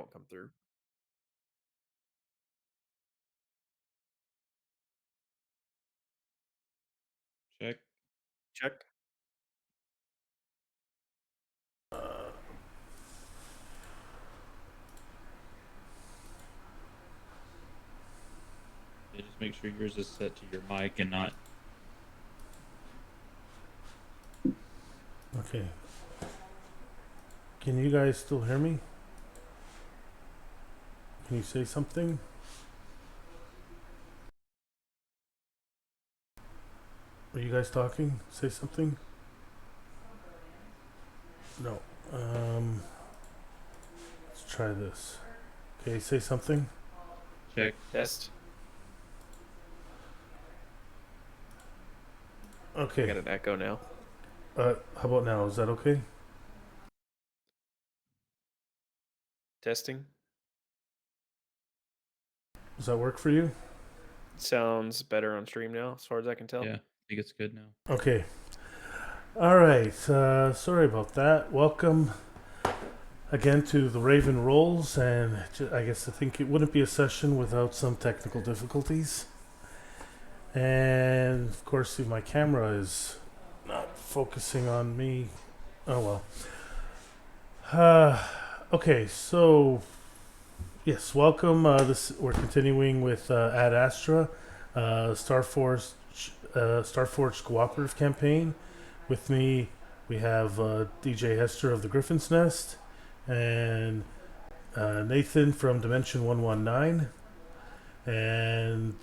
don't come through. Check. Check. Yeah, just make sure yours is set to your mic and not. Okay. Can you guys still hear me? Can you say something? Are you guys talking? Say something? No. Let's try this. Okay, say something. Check. Test. I Okay. got an echo now. How about now? Is that okay? Testing. Does that work for you? Sounds better on stream now, as far as I can tell. Yeah, I think it's good now. Okay. All right. Sorry about that. Welcome again to the Raven Rolls, and I guess I think it wouldn't be a session without some technical difficulties. And of course, my camera is not focusing on me. Oh well. Okay, so yes, welcome. This we're continuing with Ad Astra, Starforged cooperative campaign. With me, we have DJ Hester of the Griffin's Nest, and Nathan from Dimension 119. And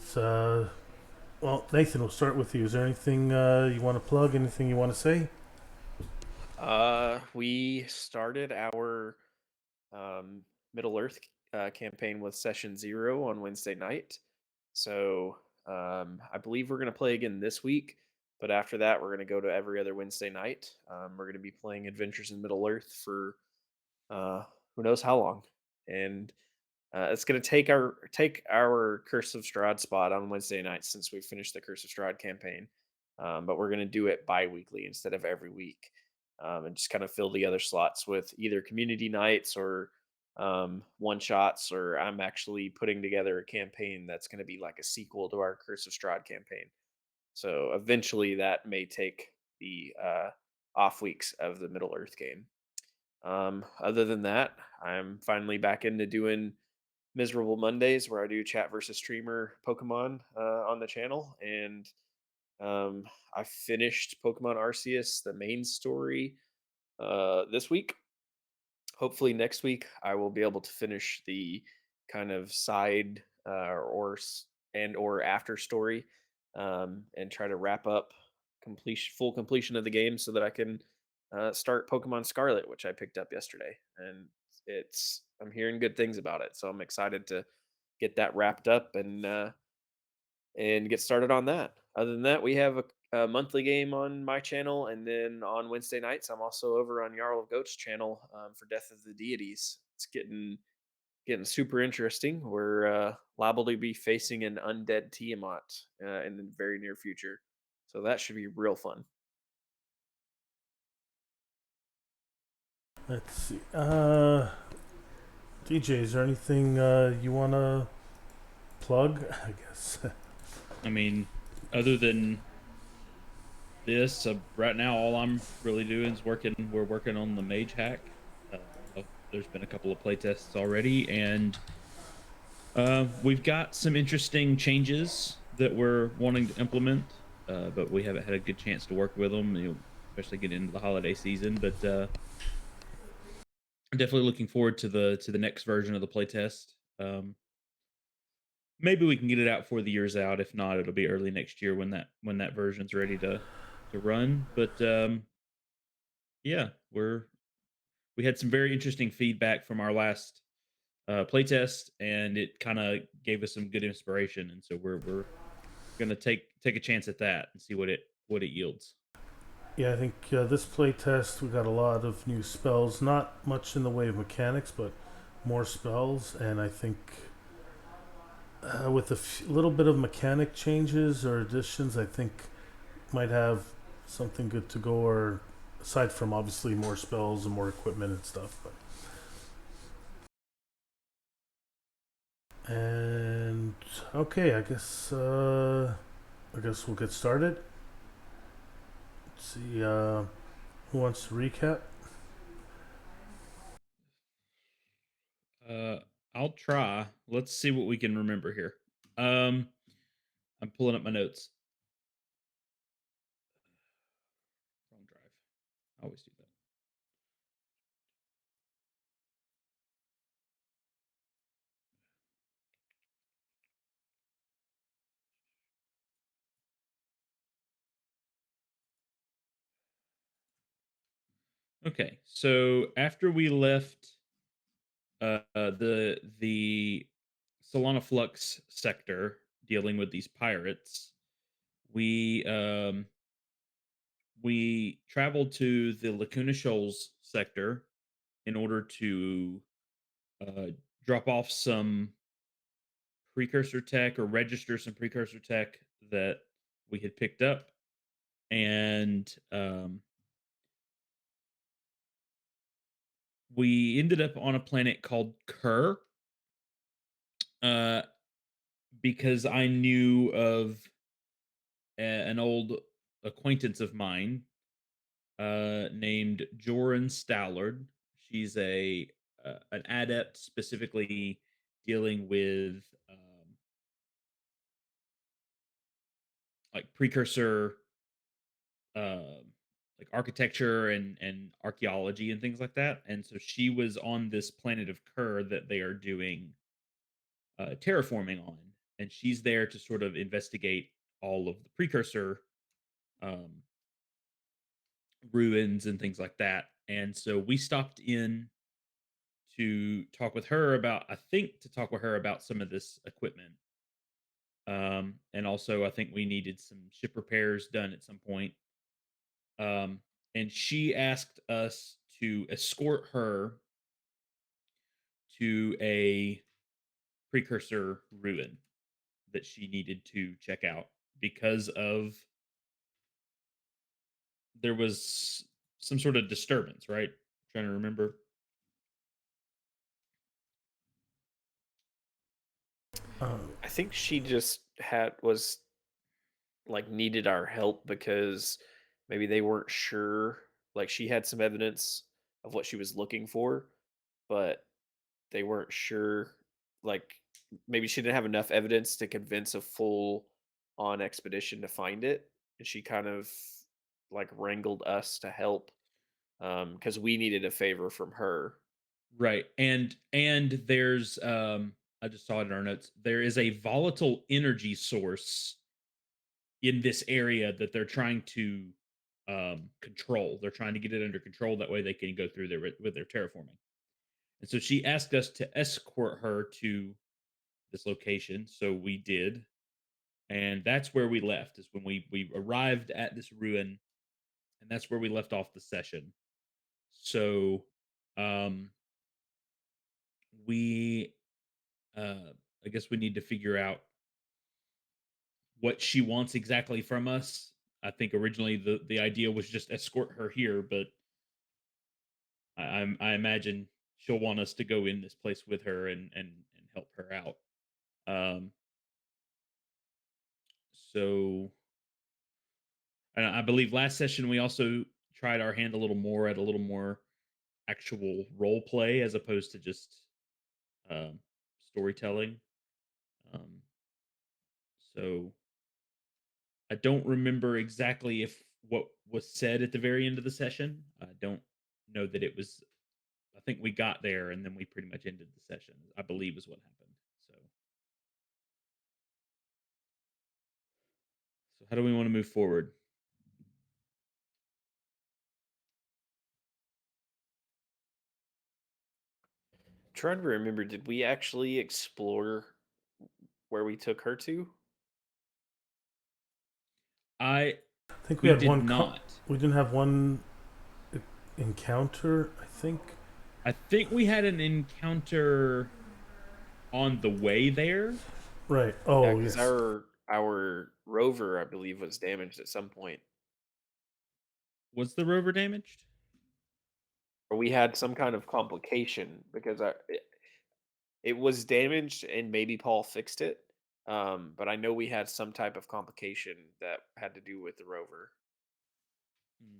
well, Nathan, we'll start with you. Is there anything you want to plug? Anything you want to say? We started our Middle Earth campaign with session 0 on Wednesday night. So I believe we're going to play again this week. But after that, we're going to go to every other Wednesday night. We're going to be playing Adventures in Middle Earth for uh, who knows how long. And it's going to take our Curse of Strahd spot on Wednesday night since we finished the Curse of Strahd campaign. But we're going to do it bi-weekly instead of every week, and just kind of fill the other slots with either community nights or one shots. Or I'm actually putting together a campaign that's going to be like a sequel to our Curse of Strahd campaign. So eventually, that may take the off weeks of the Middle Earth game. Other than that, I'm finally back into doing Miserable Mondays where I do chat versus streamer Pokemon on the channel. And I finished Pokemon Arceus, the main story, this week. Hopefully, next week I will be able to finish the kind of side or after story, and try to wrap up full completion of the game so that I can start Pokemon Scarlet, which I picked up yesterday, and I'm hearing good things about it, so I'm excited to get that wrapped up and get started on that. Other than that, we have a monthly game on my channel, and then on Wednesday nights, I'm also over on Jarl of Goat's channel for Death of the Deities. It's getting super interesting. We're liable to be facing an undead Tiamat in the very near future, so that should be real fun. Let's see. DJ, is there anything you want to plug? I guess. I mean, other than this, right now all I'm really doing is working. We're working on the mage hack. There's been a couple of playtests already, and we've got some interesting changes that we're wanting to implement, but we haven't had a good chance to work with them. Especially getting into the holiday season. But I'm definitely looking forward to the next version of the playtest. Maybe we can get it out for the year's out. If not, it'll be early next year when that version's ready to run. But yeah, we had some very interesting feedback from our last playtest, and it kind of gave us some good inspiration. And so we're gonna take a chance at that and see what it yields. Yeah, I think this playtest we got a lot of new spells. Not much in the way of mechanics, but more spells. And I think with a little bit of mechanic changes or additions, I think might have something good to go. Or aside from obviously more spells and more equipment and stuff, but And okay, I guess we'll get started. Let's see, who wants to recap? Uh, I'll try. Let's see what we can remember here. Um, I'm pulling up my notes. Wrong drive. I always do that. Okay, so after we left the Solana Flux sector dealing with these pirates, we we traveled to the Lacuna Shoals sector in order to uh, drop off some precursor tech or register some precursor tech that we had picked up, and we ended up on a planet called Kerr, uh, because I knew of an old acquaintance of mine named Joran Stallard. She's a an adept specifically dealing with like precursor uh, like architecture and archaeology and things like that. And so she was on this planet of Kerr that they are doing terraforming on, and she's there to sort of investigate all of the precursor um, ruins and things like that. And so we stopped in to talk with her about, I think, to talk with her about some of this equipment. And also, I think we needed some ship repairs done at some point. Um, and she asked us to escort her to a precursor ruin that she needed to check out because of there was some sort of disturbance, right? Trying to remember. Uh, I think she just had was like needed our help because maybe they weren't sure. Like she had some evidence of what she was looking for, but they weren't sure. Like maybe she didn't have enough evidence to convince a full on expedition to find it, and she kind of like wrangled us to help because we needed a favor from her. Right. And there's I just saw it in our notes. There is a volatile energy source in this area that they're trying to control. They're trying to get it under control, that way they can go through their with their terraforming. And so she asked us to escort her to this location, so we did. And that's where we left, is when we arrived at this ruin, and that's where we left off the session. So um we I guess we need to figure out what she wants exactly from us. I think originally the idea was just escort her here, but I imagine she'll want us to go in this place with her and help her out. Um, so and I believe last session we also tried our hand a little more at a little more actual role play as opposed to just um, storytelling. Um, so I don't remember exactly if what was said at the very end of the session. I don't know that it was. I think we got there and then we pretty much ended the session. I believe is what happened. So how do we want to move forward? Trying to remember, did we actually explore where we took her to? I I think we We had did not. we didn't have one encounter. I think. I think we had an encounter on the way there. Right. Yeah, Oh because yes. our rover, I believe, was damaged at some point, Was the rover damaged? or we had some kind of complication because It was damaged, and maybe Paul fixed it. But I know we had some type of complication that had to do with the rover. Mm.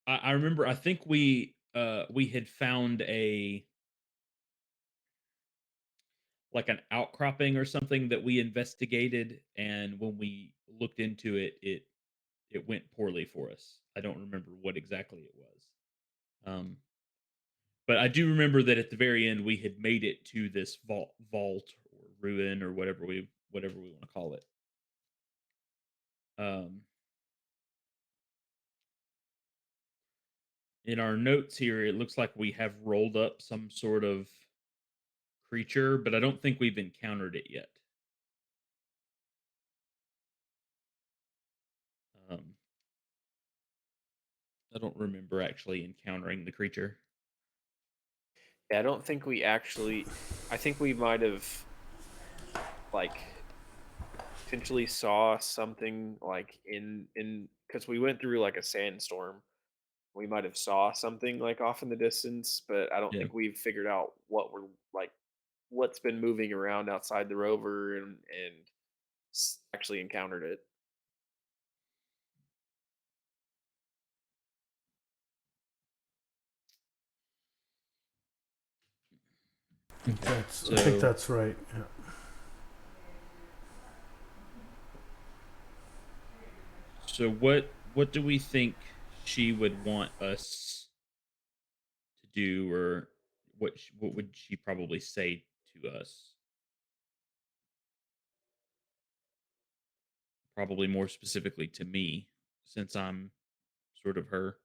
I remember. I think we had found a like an outcropping or something that we investigated, and when we looked into it, it went poorly for us. I don't remember what exactly it was. Um, but I do remember that at the very end we had made it to this vault or ruin or whatever we want to call it. Um, in our notes here, it looks like we have rolled up some sort of creature, but I don't think we've encountered it yet. Um, I don't remember actually encountering the creature. Yeah, I don't think we actually. I think we might have like potentially saw something like in because we went through like a sandstorm. We might have saw something like off in the distance, but I don't Yeah. think we've figured out what we're like what's been moving around outside the rover and actually encountered it. Okay. I think So that's right. Yeah. so what do we think she would want us to do, or what would she probably say to us? Probably more specifically to me, since I'm sort of her,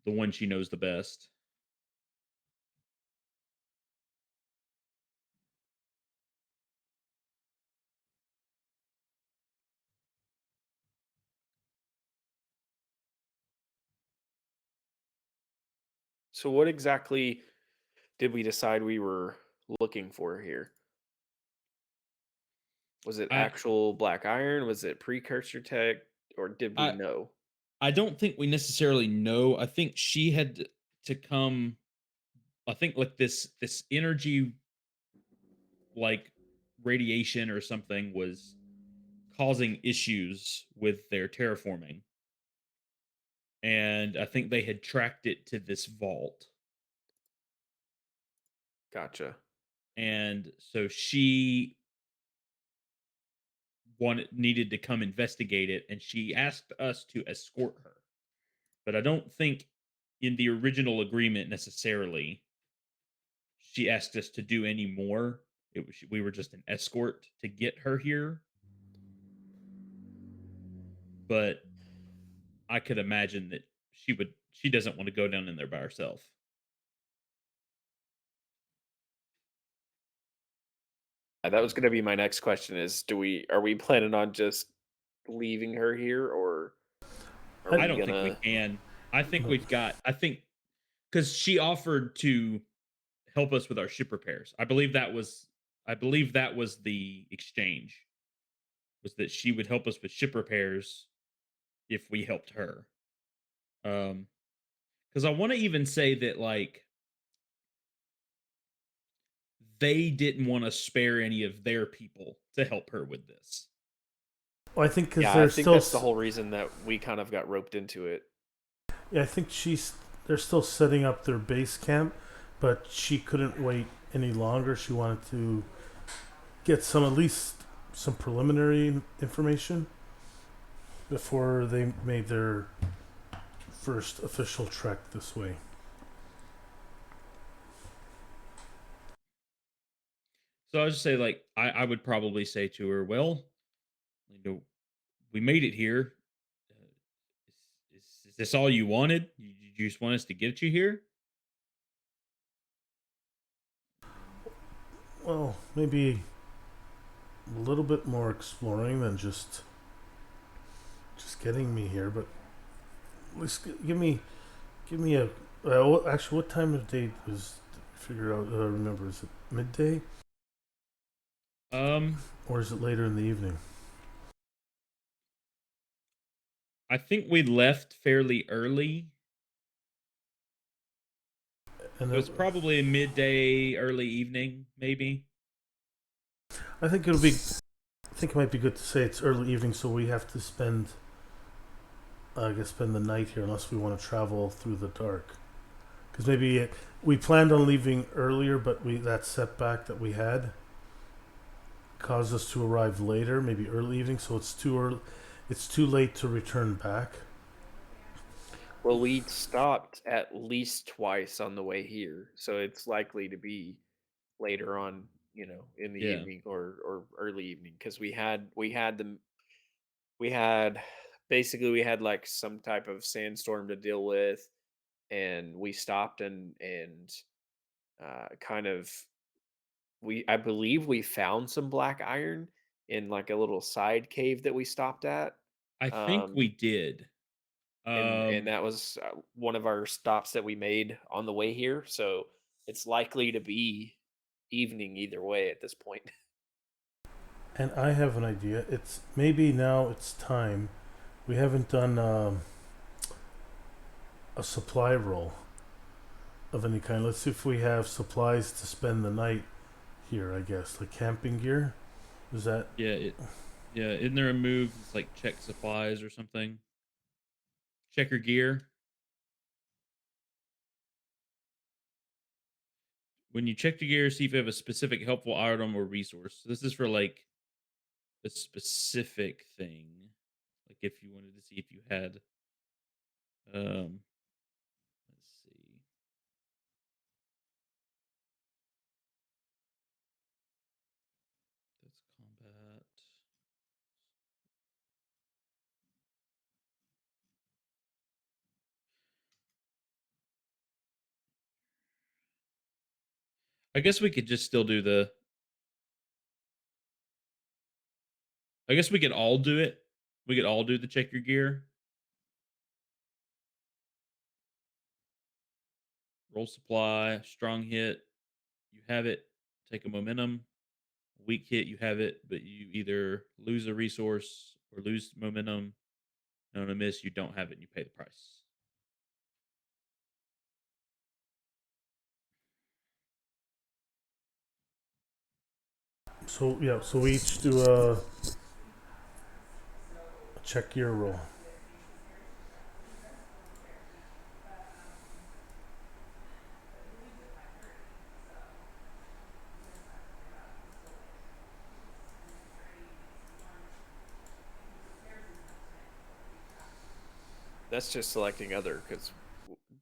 the one she knows the best. So what exactly did we decide we were looking for here? Was it I actual black iron? Was it precursor tech? Or did we I know? I don't think we necessarily know. I think she had to come. I think like this energy, like radiation or something, was causing issues with their terraforming, and I think they had tracked it to this vault, Gotcha. and so she wanted needed to come investigate it, and she asked us to escort her. But I don't think in the original agreement necessarily she asked us to do any more. It was we were just an escort to get her here, but I could imagine that she doesn't want to go down in there by herself. That was gonna be my next question is do we are we planning on just leaving her here or are I I, we don't think we gonna can. I think no. we've got I think cuz she offered to help us with our ship repairs. I believe that was the exchange, was that she would help us with ship repairs if we helped her. Um cuz I want to even say that like they didn't want to spare any of their people to help her with this. Well, I think because Yeah, I they're think still. that's the whole reason that we kind of got roped into it. Yeah, I think they're still setting up their base camp, but she couldn't wait any longer. She wanted to get some at least some preliminary information before they made their first official trek this way. So I would just say, like, I would probably say to her, well, you know, we made it here. Uh, is this all you wanted? You just want us to get you here? Well, maybe a little bit more exploring than just getting me here, but at least give me a. Actually, what time of day was? Figure out. Remember, is it midday? or is it later in the evening? I think we left fairly early. And It was probably midday, early evening, maybe. I think it'll be. I think it might be good to say it's early evening, so we have to spend. I guess spend the night here, unless we want to travel through the dark. Because maybe we planned on leaving earlier, but that setback that we had caused us to arrive later, maybe early evening. So it's too early. It's too late to return back. Well, we stopped at least twice on the way here, so it's likely to be later on, in the Yeah. evening or early evening because we had basically we had like some type of sandstorm to deal with, and we stopped and kind of I believe we found some black iron in like a little side cave that we stopped at. I think Um, we did. and Um, that was one of our stops that we made on the way here. So it's likely to be evening either way at this point. And I have an idea. It's maybe now it's time. We haven't done a supply roll of any kind. Let's see if we have supplies to spend the night here. I guess like camping gear. Is that yeah, yeah. Isn't there a move that's like check supplies or something? Check your gear. When you check the gear, see if you have a specific helpful item or resource. So this is for like a specific thing. Like if you wanted to see if you had let's see. That's combat. I guess we could just still do the I guess we could all do it. We could all do the check your gear. Roll supply, strong hit, you have it. Take a momentum. Weak hit, you have it, but you either lose a resource or lose momentum. And on a miss, you don't have it and you pay the price. so? Yeah. So we each do a check gear roll. That's just selecting other because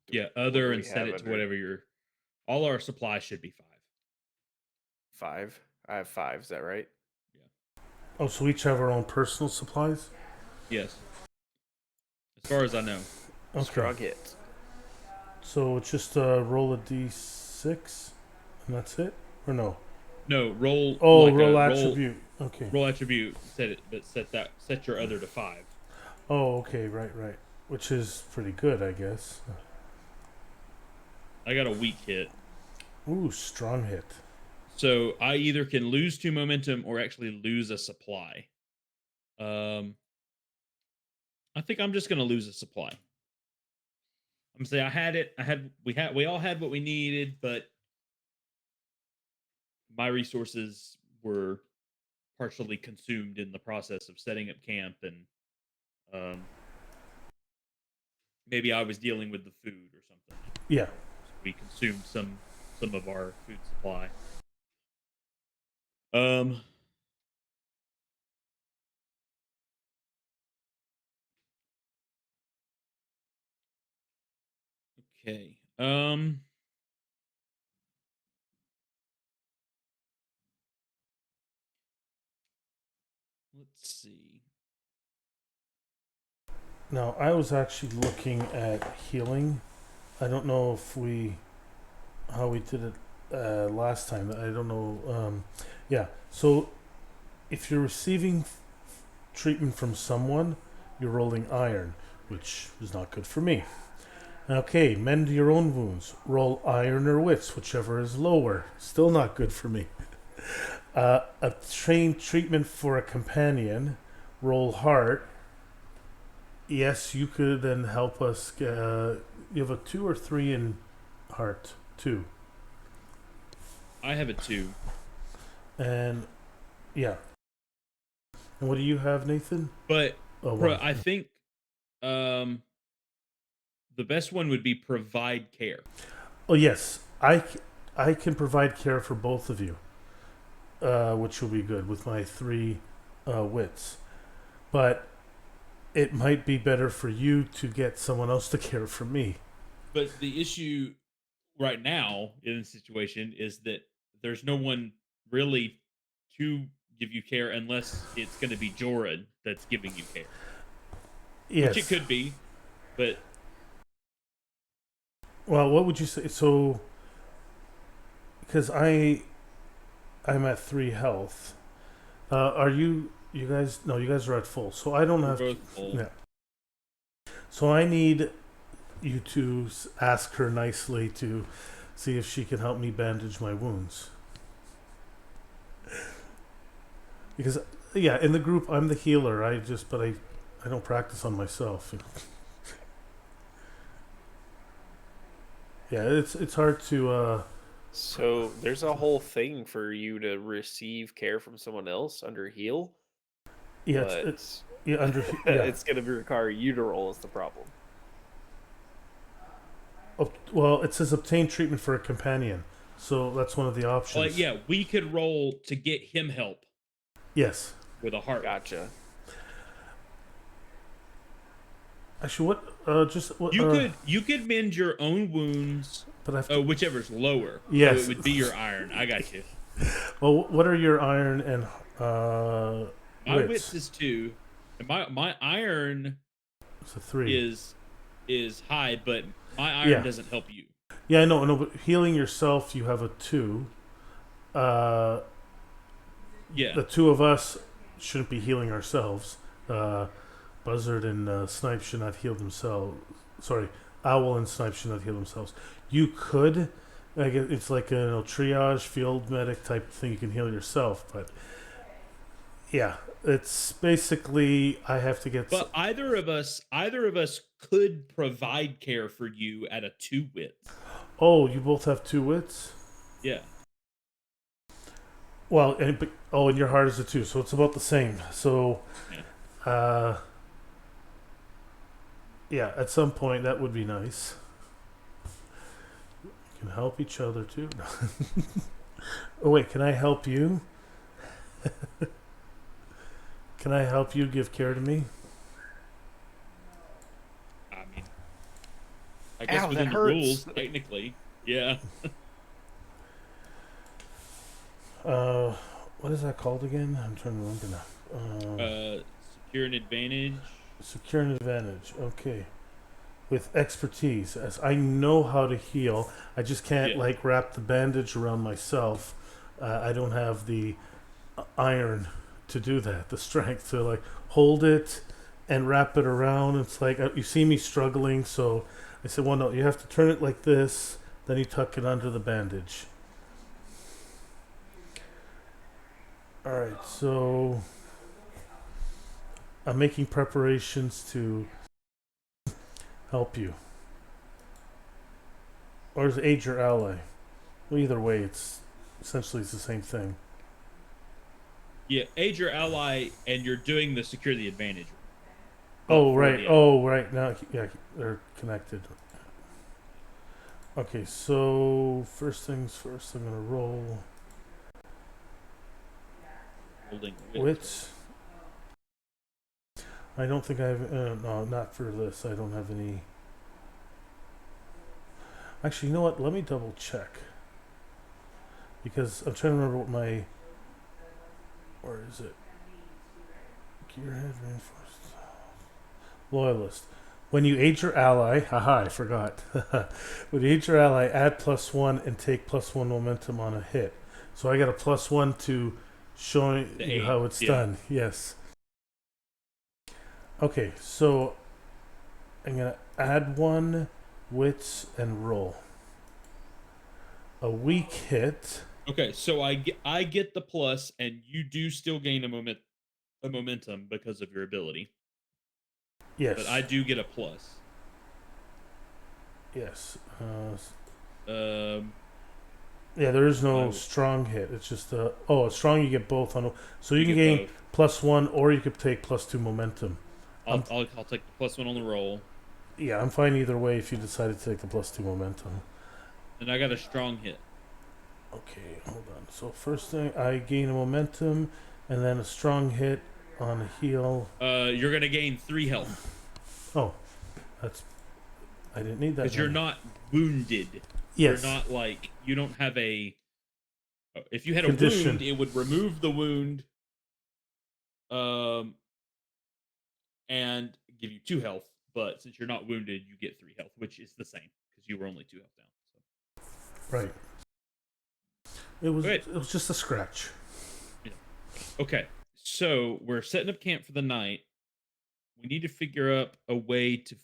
Yeah, what do other and we set have it to under whatever your all our supplies should be 5. five? I have five. Is that right? Yeah. Oh, so we each have our own personal supplies. Yes. As far as I know. Okay. Strong hit. So it's just roll a d6, and that's it, or no? No, roll Oh, like roll a roll attribute. Okay. roll attribute, set it, but set your other to 5. Oh, okay. Right, right. Which is pretty good, I guess. I got a weak hit. Ooh, strong hit. So I either can lose 2 momentum or actually lose a supply. Um I think I'm just gonna lose a supply. I'm gonna say I had it. We all had what we needed, but my resources were partially consumed in the process of setting up camp, and um, maybe I was dealing with the food or something, and Yeah. so we consumed some of our food supply. Um, okay. Let's see. Now I was actually looking at healing. I don't know if we how we did it last time. I don't know. Yeah. So if you're receiving treatment from someone, you're rolling iron, which is not good for me. Okay, mend your own wounds. Roll iron or wits, whichever is lower. Still not good for me. A trained treatment for a companion. Roll heart. Yes, you could then help us. You have a 2 or 3 in heart. 2. I have a 2. And yeah. And what do you have, Nathan? But Oh, 1. I think um the best one would be provide care. Oh, yes. I can provide care for both of you, which will be good with my 3 wits. But it might be better for you to get someone else to care for me. But the issue right now in the situation is that there's no one really to give you care unless it's going to be Joran that's giving you care, which it Yes. could be. But Well, what would you say? So, because I'm at 3 health. Are you? You guys? No, you guys are at full. So I don't we're have. both full. Yeah. So I need you to ask her nicely to see if she can help me bandage my wounds. Because yeah, in the group I'm the healer. I don't practice on myself. Yeah, it's hard to. So there's a whole thing for you to receive care from someone else under heal, Yeah, but yeah under yeah. it's going to require you to roll is the problem. Well, it says obtain treatment for a companion, so that's one of the options. Like, yeah, we could roll to get him help Yes. with a heart. Gotcha. Actually, what? Just what? You could mend your own wounds. But I have Oh, to. whichever's lower. Yes. So it would be your iron. I got you. Well, what are your iron and My wits is 2, and my iron It's a 3. is high, but my iron Yeah. doesn't help you. Yeah, I know, but healing yourself, you have a 2. Uh, Yeah. the 2 of us shouldn't be healing ourselves. Buzzard and Snipe should not heal themselves. Sorry, Owl and Snipe should not heal themselves. You could, like, it's like a triage field medic type thing. You can heal yourself, but yeah, it's basically I have to get. But either of us could provide care for you at a 2 wits. Oh, you both have 2 wits. Yeah. Well, and your heart is a 2, so it's about the same. So, Yeah. Yeah, at some point that would be nice. We can help each other too. Oh wait, can I help you? Can I help you give care to me? I mean, I guess Ow, within that the hurts. rules, technically. Yeah. What is that called again? I'm trying to remember now. Secure an advantage. Secure an advantage. Okay. With expertise, as I know how to heal, I just can't Yeah. like wrap the bandage around myself. I don't have the iron to do that, the strength to like hold it and wrap it around. It's like you see me struggling, so I said, well, no, you have to turn it like this, then you tuck it under the bandage. All right, so I'm making preparations to help you. Or is aid your ally? Well, either way, it's essentially the same thing. Yeah, aid your ally, and you're doing the secure the advantage. Oh for right. the Oh right. Now, yeah, they're connected. Okay, so first things first, I'm gonna roll holding wits. I don't think I have. No, not for this. I don't have any. Actually, you know what? Let me double check. Because I'm trying to remember what my. Where is it? Gearhead reinforced. Loyalist. When you aid your ally, haha, I forgot. When you aid your ally, add +1 and take +1 momentum on a hit. So I got a +1 to showing you how it's done. Yes. Okay, so I'm gonna add 1 wits and roll. A weak hit. Okay, so I get the plus, and you do still gain a momentum because of your ability, but I Yes. do get a plus. Yes. Um, Yeah, there is I no w- strong hit. It's just a strong. You get both on. So you you can get gain both. +1, or you could take +2 momentum. I'm I'll take the +1 on the roll, Yeah, I'm fine either way if you decide to take the +2 momentum. and I got a strong hit. Okay, hold on. So first thing, I gain a momentum, and then a strong hit on a heal. You're gonna gain 3 health Oh, that's I didn't need that because you're many. not wounded. You're Yes, not like you don't have a. If you had a wound, condition. it would remove the wound, um, and give you 2 health. But since you're not wounded, you get 3 health, which is the same because you were only 2 health down. Right. So It was just a scratch. yeah. Okay, so we're setting up camp for the night. We need to figure up a way to.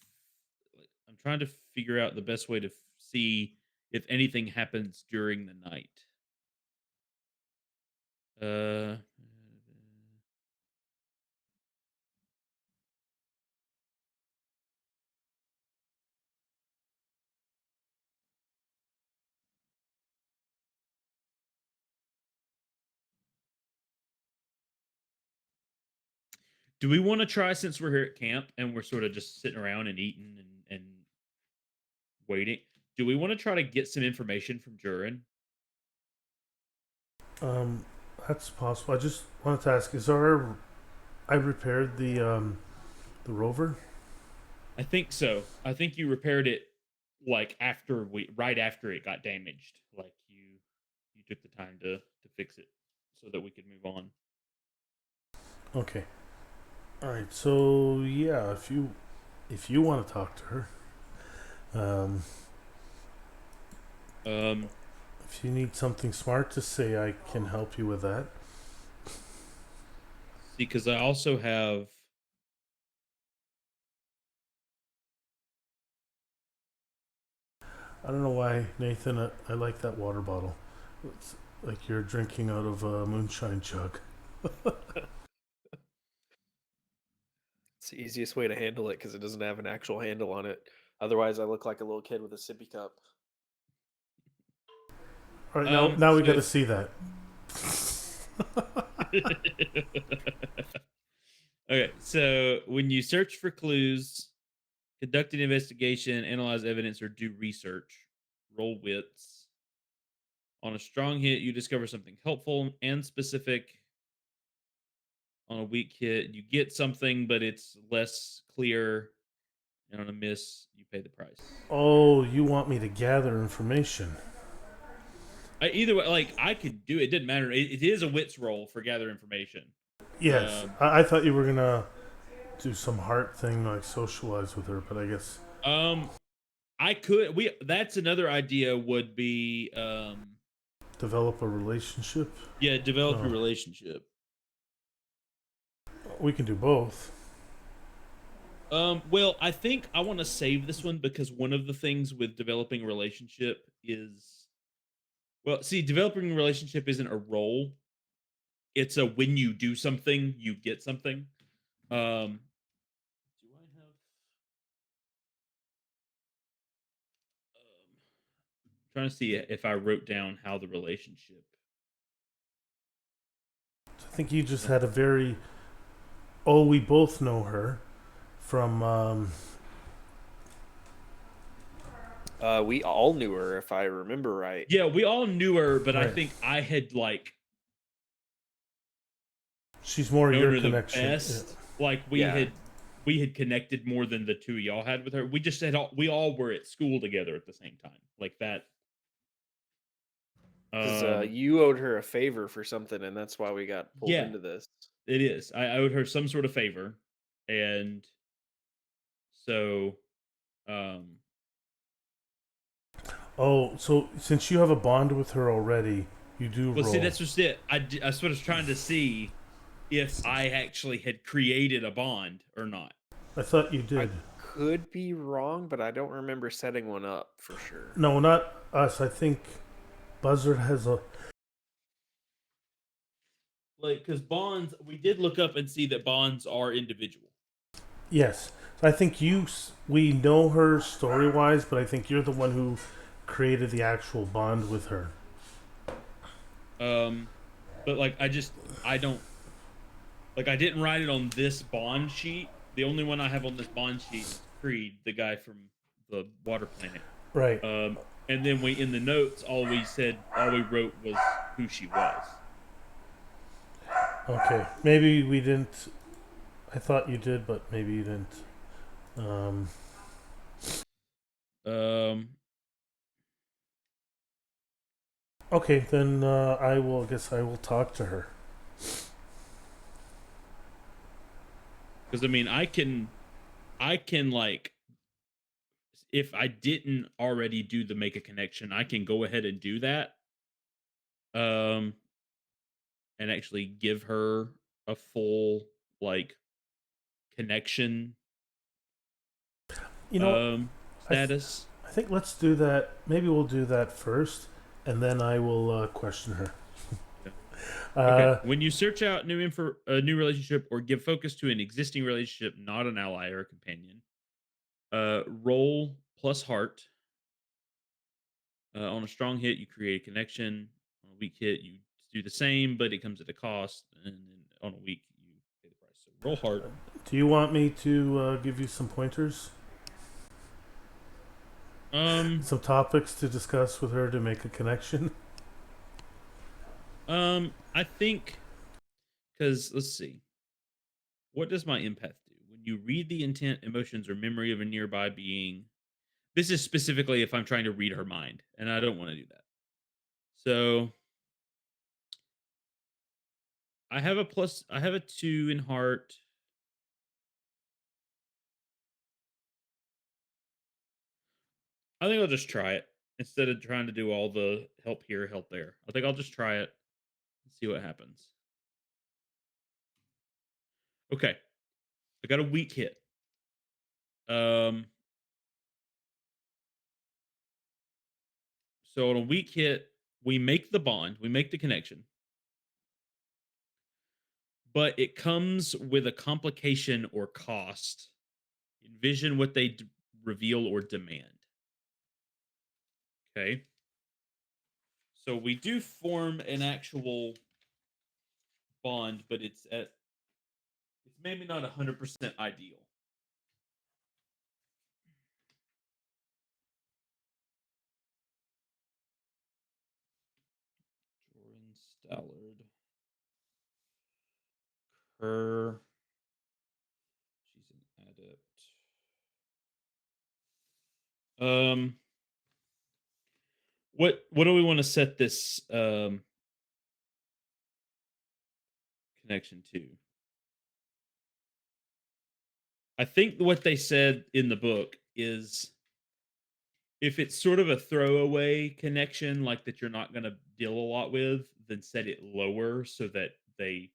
I'm trying to figure out the best way to see if anything happens during the night. Uh, do we want to try since we're here at camp and we're sort of just sitting around and eating and waiting? Do we want to try to get some information from Jurin? Um, that's possible. I just wanted to ask: Is our I repaired the rover? I think so. I think you repaired it like right after it got damaged. Like you took the time to fix it so that we could move on. Okay. All right. So yeah, if you want to talk to her, um, Um, if you need something smart to say, I can help you with that. see, because I also have. I don't know why, Nathan. I like that water bottle. It's like you're drinking out of a moonshine jug. It's the easiest way to handle it because it doesn't have an actual handle on it. Otherwise, I look like a little kid with a sippy cup. All right, now we got So to see that. okay, so when you search for clues, conduct an investigation, analyze evidence, or do research, roll wits. On a strong hit, you discover something helpful and specific. On a weak hit, you get something, but it's less clear. And on a miss, you pay the price. Oh, you want me to gather information? Either way, like I could do it. It didn't matter. It is a wits roll for gather information. Yes, Um, I thought you were gonna do some heart thing like socialize with her, but I guess um, I could. We That's another idea. Would be develop a relationship. yeah, develop your Oh, relationship. we can do both. Well, I think I want to save this one because one of the things with developing a relationship is, well, see, developing a relationship isn't a role. It's a when you do something, you get something. Do I have? Trying to see if I wrote down how the relationship. I think you just Uh, had a very. Oh, we both know her from. We all knew her, if I remember right. yeah, we all knew her, but I Right. think I had like She's more known your her the connection. Yeah. best. Like Yeah, we had connected more than the two of y'all had with her. We just had we all were at school together at the same time, like that. because Um, you owed her a favor for something, and that's why we got pulled yeah, into this. it is. I owed her some sort of favor, and so um, Oh, so since you have a bond with her already, you do well, see, roll. that's just it. That's what I was trying to see if I actually had created a bond or not. I thought you I did. could be wrong, but I don't remember setting one up for sure. No, not us. I think Buzzard has a like because bonds, we did look up and see that bonds are individual. Yes. So I think we know her story wise, but I think you're the one who created the actual bond with her. Um, but like I don't like I didn't write it on this bond sheet. The only one I have on this bond sheet is Creed, the guy from the water planet. Right. And then we in the notes all we wrote was who she was. Okay. Maybe we didn't. I thought you did, but maybe you didn't. Um, Um, okay, then I will. I guess I will talk to her. because I mean I can like if I didn't already do the make a connection, I can go ahead and do that. Um, and actually give her a full like connection You know, I th- status. I think let's do that. Maybe we'll do that first, and then I will question her. Yeah. Okay. Uh, When you search out a new relationship or give focus to an existing relationship, not an ally or a companion, roll plus heart. On a strong hit, you create a connection. On a weak hit, you do the same, but it comes at a cost. And then on a weak, you pay the price. So roll heart. do you want me to give you some pointers, Um, some topics to discuss with her to make a connection? I think because let's see. What does my empath do? When you read the intent, emotions, or memory of a nearby being, this is specifically if I'm trying to read her mind, and I don't want to do that. So I have a 2 in heart. I think I'll just try it instead of trying to do all the help here, help there. I think I'll just try it and see what happens. Okay, I got a weak hit. Um, so on a weak hit, we make the bond, we make the connection, but it comes with a complication or cost. Envision what they reveal or demand. Okay. So we do form an actual bond, but it's maybe not 100% ideal. Jordan Stallard. Her. She's an adept. Um, what do we want to set this connection to? I think what they said in the book is if it's sort of a throwaway connection, like that you're not going to deal a lot with, then set it lower so that they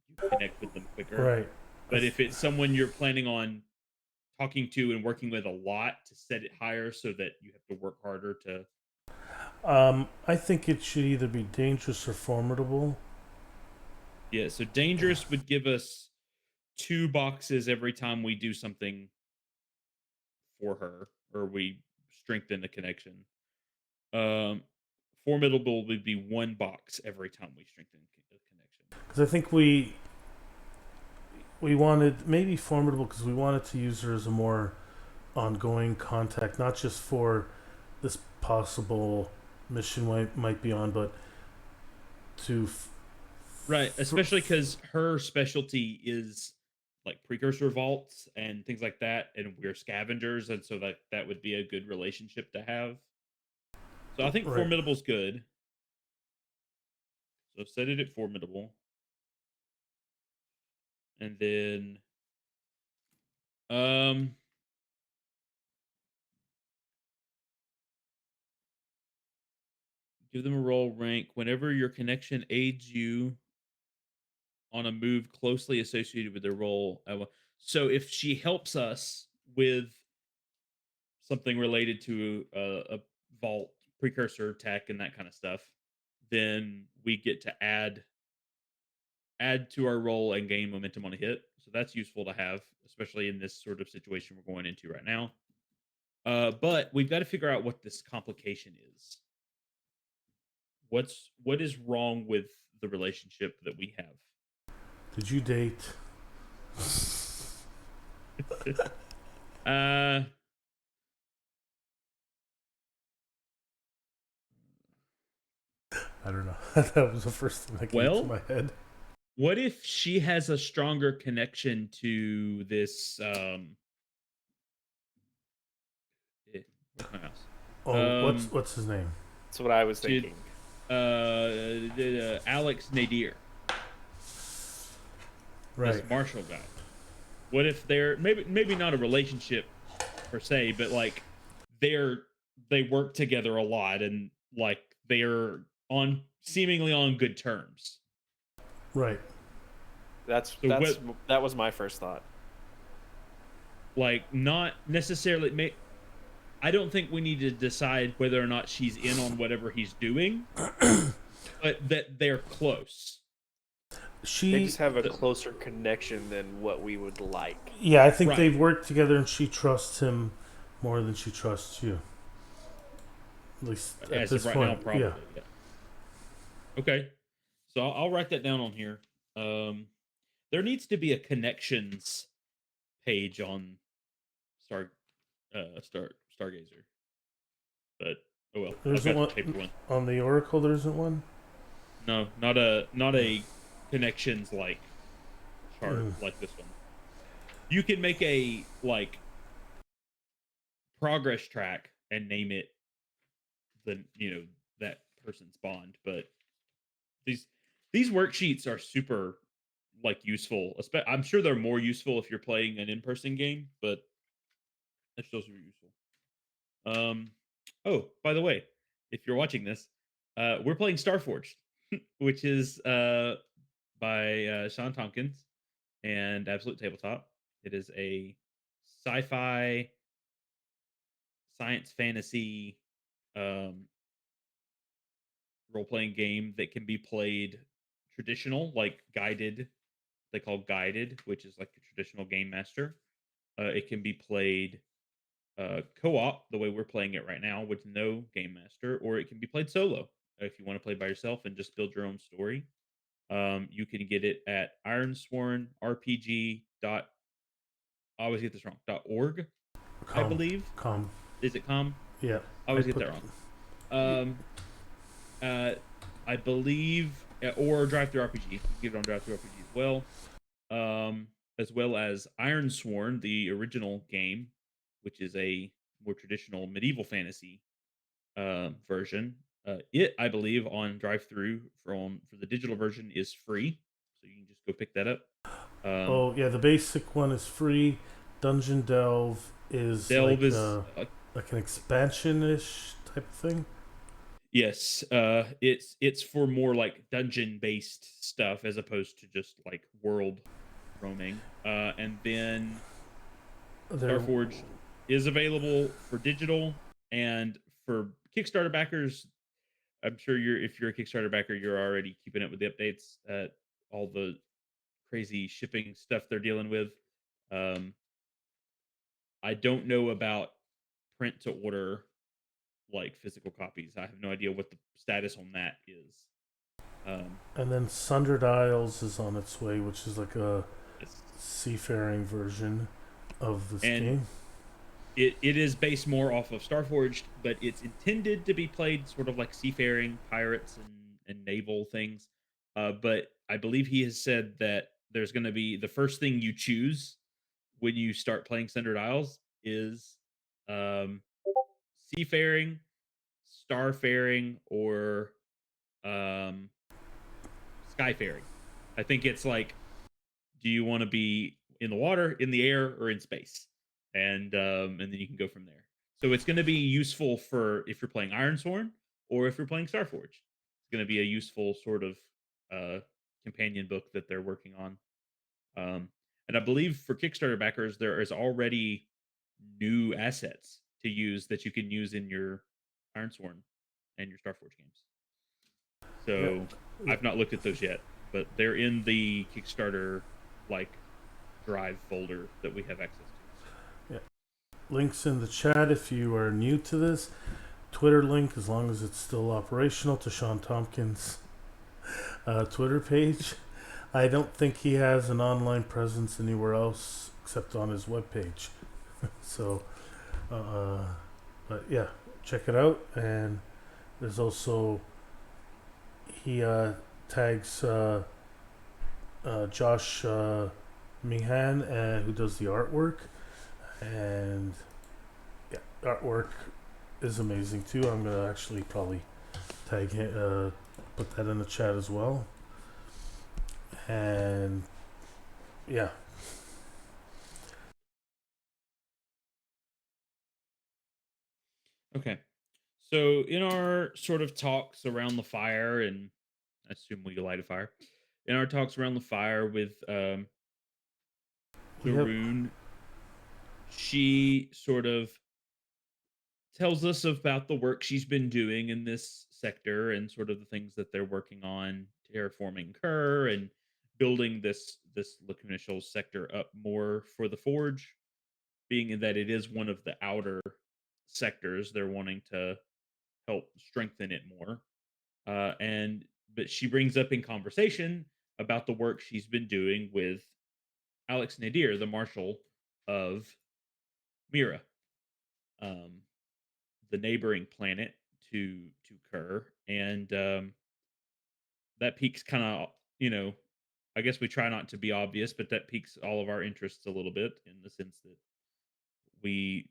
you connect with them quicker. Right. But if it's someone you're planning on talking to and working with a lot, to set it higher so that you have to work harder to. I think it should either be dangerous or formidable. Yeah, so dangerous would give us 2 boxes every time we do something for her or we strengthen a connection. Um, formidable would be 1 box every time we strengthen a connection. Because I think we wanted maybe formidable because we wanted to use her as a more ongoing contact, not just for this possible mission might be on, but to Right, especially because her specialty is like precursor vaults and things like that, and we're scavengers, and so that would be a good relationship to have. So I think right. formidable's good. So set it at formidable, and then um give them a roll rank whenever your connection aids you on a move closely associated with their role. So if she helps us with something related to a vault precursor tech and that kind of stuff, then we get to add add to our roll and gain momentum on a hit. So that's useful to have, especially in this sort of situation we're going into right now. But we've got to figure out what this complication is. What is wrong with the relationship that we have? Did you date? uh I don't know. That was the first thing that came to well, my head. what if she has a stronger connection to this where's my mouse? Oh, Um what's his name? That's what I was to thinking. Alex Nadir, this Right. Marshall guy. What if they're maybe not a relationship per se, but like they're they work together a lot and like they're on seemingly on good terms. Right. So what That was my first thought. like not necessarily I don't think we need to decide whether or not she's in on whatever he's doing, but that they're close. They She. just have a So- closer connection than what we would like. Yeah, I think Right. they've worked together, and she trusts him more than she trusts you. At least at As this of right point. now, probably. Yeah. Yeah. Okay. So I'll write that down on here. There needs to be a connections page on Star Stargazer. But oh well, There I've isn't got the one paper one. on the Oracle. There isn't one. No, not a connections like chart Mm. like this one. You can make a like progress track and name it that person's bond, but these these worksheets are super like useful. I'm sure they're more useful if you're playing an in-person game, but they're still super useful. Oh, by the way, if you're watching this, we're playing Starforged, which is by Sean Tompkins and Absolute Tabletop. It is a sci-fi science fantasy um, role-playing game that can be played traditional, like guided. They call guided, which is like a traditional game master. It can be played co-op, the way we're playing it right now, with no game master, or it can be played solo if you want to play by yourself and just build your own story. You can get it at Ironsworn RPG. I always get this wrong. .org, I Com. believe. Com. Is it com? Yeah. I always get that wrong. Um, I believe, or Drive Through RPG. You can get it on Drive Through RPG as well as Ironsworn, the original game, which is a more traditional medieval fantasy version. I believe, on Drive Through for the digital version is free, so you can just go pick that up. Oh yeah, the basic one is free. Dungeon Delve is Delve is like an expansion-ish type of thing. yes, it's for more like dungeon based stuff as opposed to just like world roaming. And then There. Starforged is available for digital and for Kickstarter backers. I'm sure if you're a Kickstarter backer, you're already keeping up with the updates at all the crazy shipping stuff they're dealing with. Um, I don't know about print to order like physical copies. I have no idea what the status on that is. And then Sundered Isles is on its way, which is like a It's, seafaring version of this and game. it is based more off of Starforged, but it's intended to be played sort of like seafaring, pirates, and naval things. But I believe he has said that there's going to be the first thing you choose when you start playing Sundered Isles is um, seafaring, starfaring, or um, skyfaring. I think it's like, do you want to be in the water, in the air, or in space? And then you can go from there. So it's going to be useful for if you're playing Ironsworn or if you're playing Starforge. It's going to be a useful sort of uh, companion book that they're working on. And I believe for Kickstarter backers, there is already new assets to use that you can use in your Ironsworn and your Starforge games. Yeah. So I've not looked at those yet. but they're in the Kickstarter like drive folder that we have access to. So Yeah. Links in the chat if you are new to this. Twitter link, as long as it's still operational, to Sean Tompkins' Twitter page. I don't think he has an online presence anywhere else except on his webpage. So, but yeah, check it out. And there's also, he tags Josh Minhan, who does the artwork. And yeah, artwork is amazing too. I'm gonna actually probably tag him, put that in the chat as well. And yeah, okay. So in our sort of talks around the fire, and I assume we light a fire. In our talks around the fire with we have Darun, she sort of tells us about the work she's been doing in this sector and sort of the things that they're working on, terraforming Kerr and building this liquidation sector up more for the Forge, being in that it is one of the outer sectors. They're wanting to help strengthen it more. And but she brings up in conversation about the work she's been doing with Alex Nadir, the marshal of Mira, um, the neighboring planet to Kerr, and that piques kind of, I guess we try not to be obvious, but that piques all of our interests a little bit in the sense that we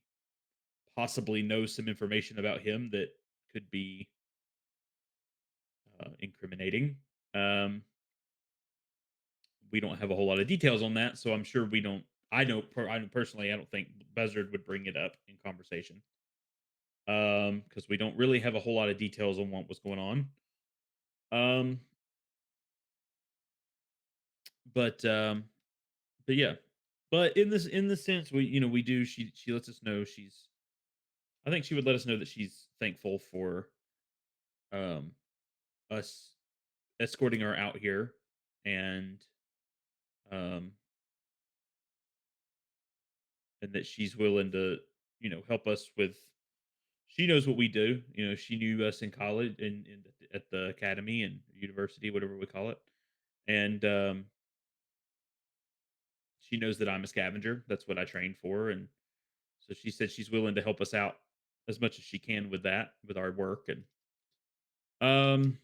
possibly know some information about him that could be incriminating. Um, we don't have a whole lot of details on that, so I'm sure we don't. I know personally, I don't think Buzzard would bring it up in conversation, because we don't really have a whole lot of details on what was going on. Um, but um, but yeah, but in this sense, we do. She lets us know she's. I think she would let us know that she's thankful for um us escorting her out here, and um and that she's willing to help us with. She knows what we do. She knew us in college, in at the academy and university, whatever we call it, and she knows that I'm a scavenger. That's what I trained for, and so she said she's willing to help us out as much as she can with that, with our work, and um.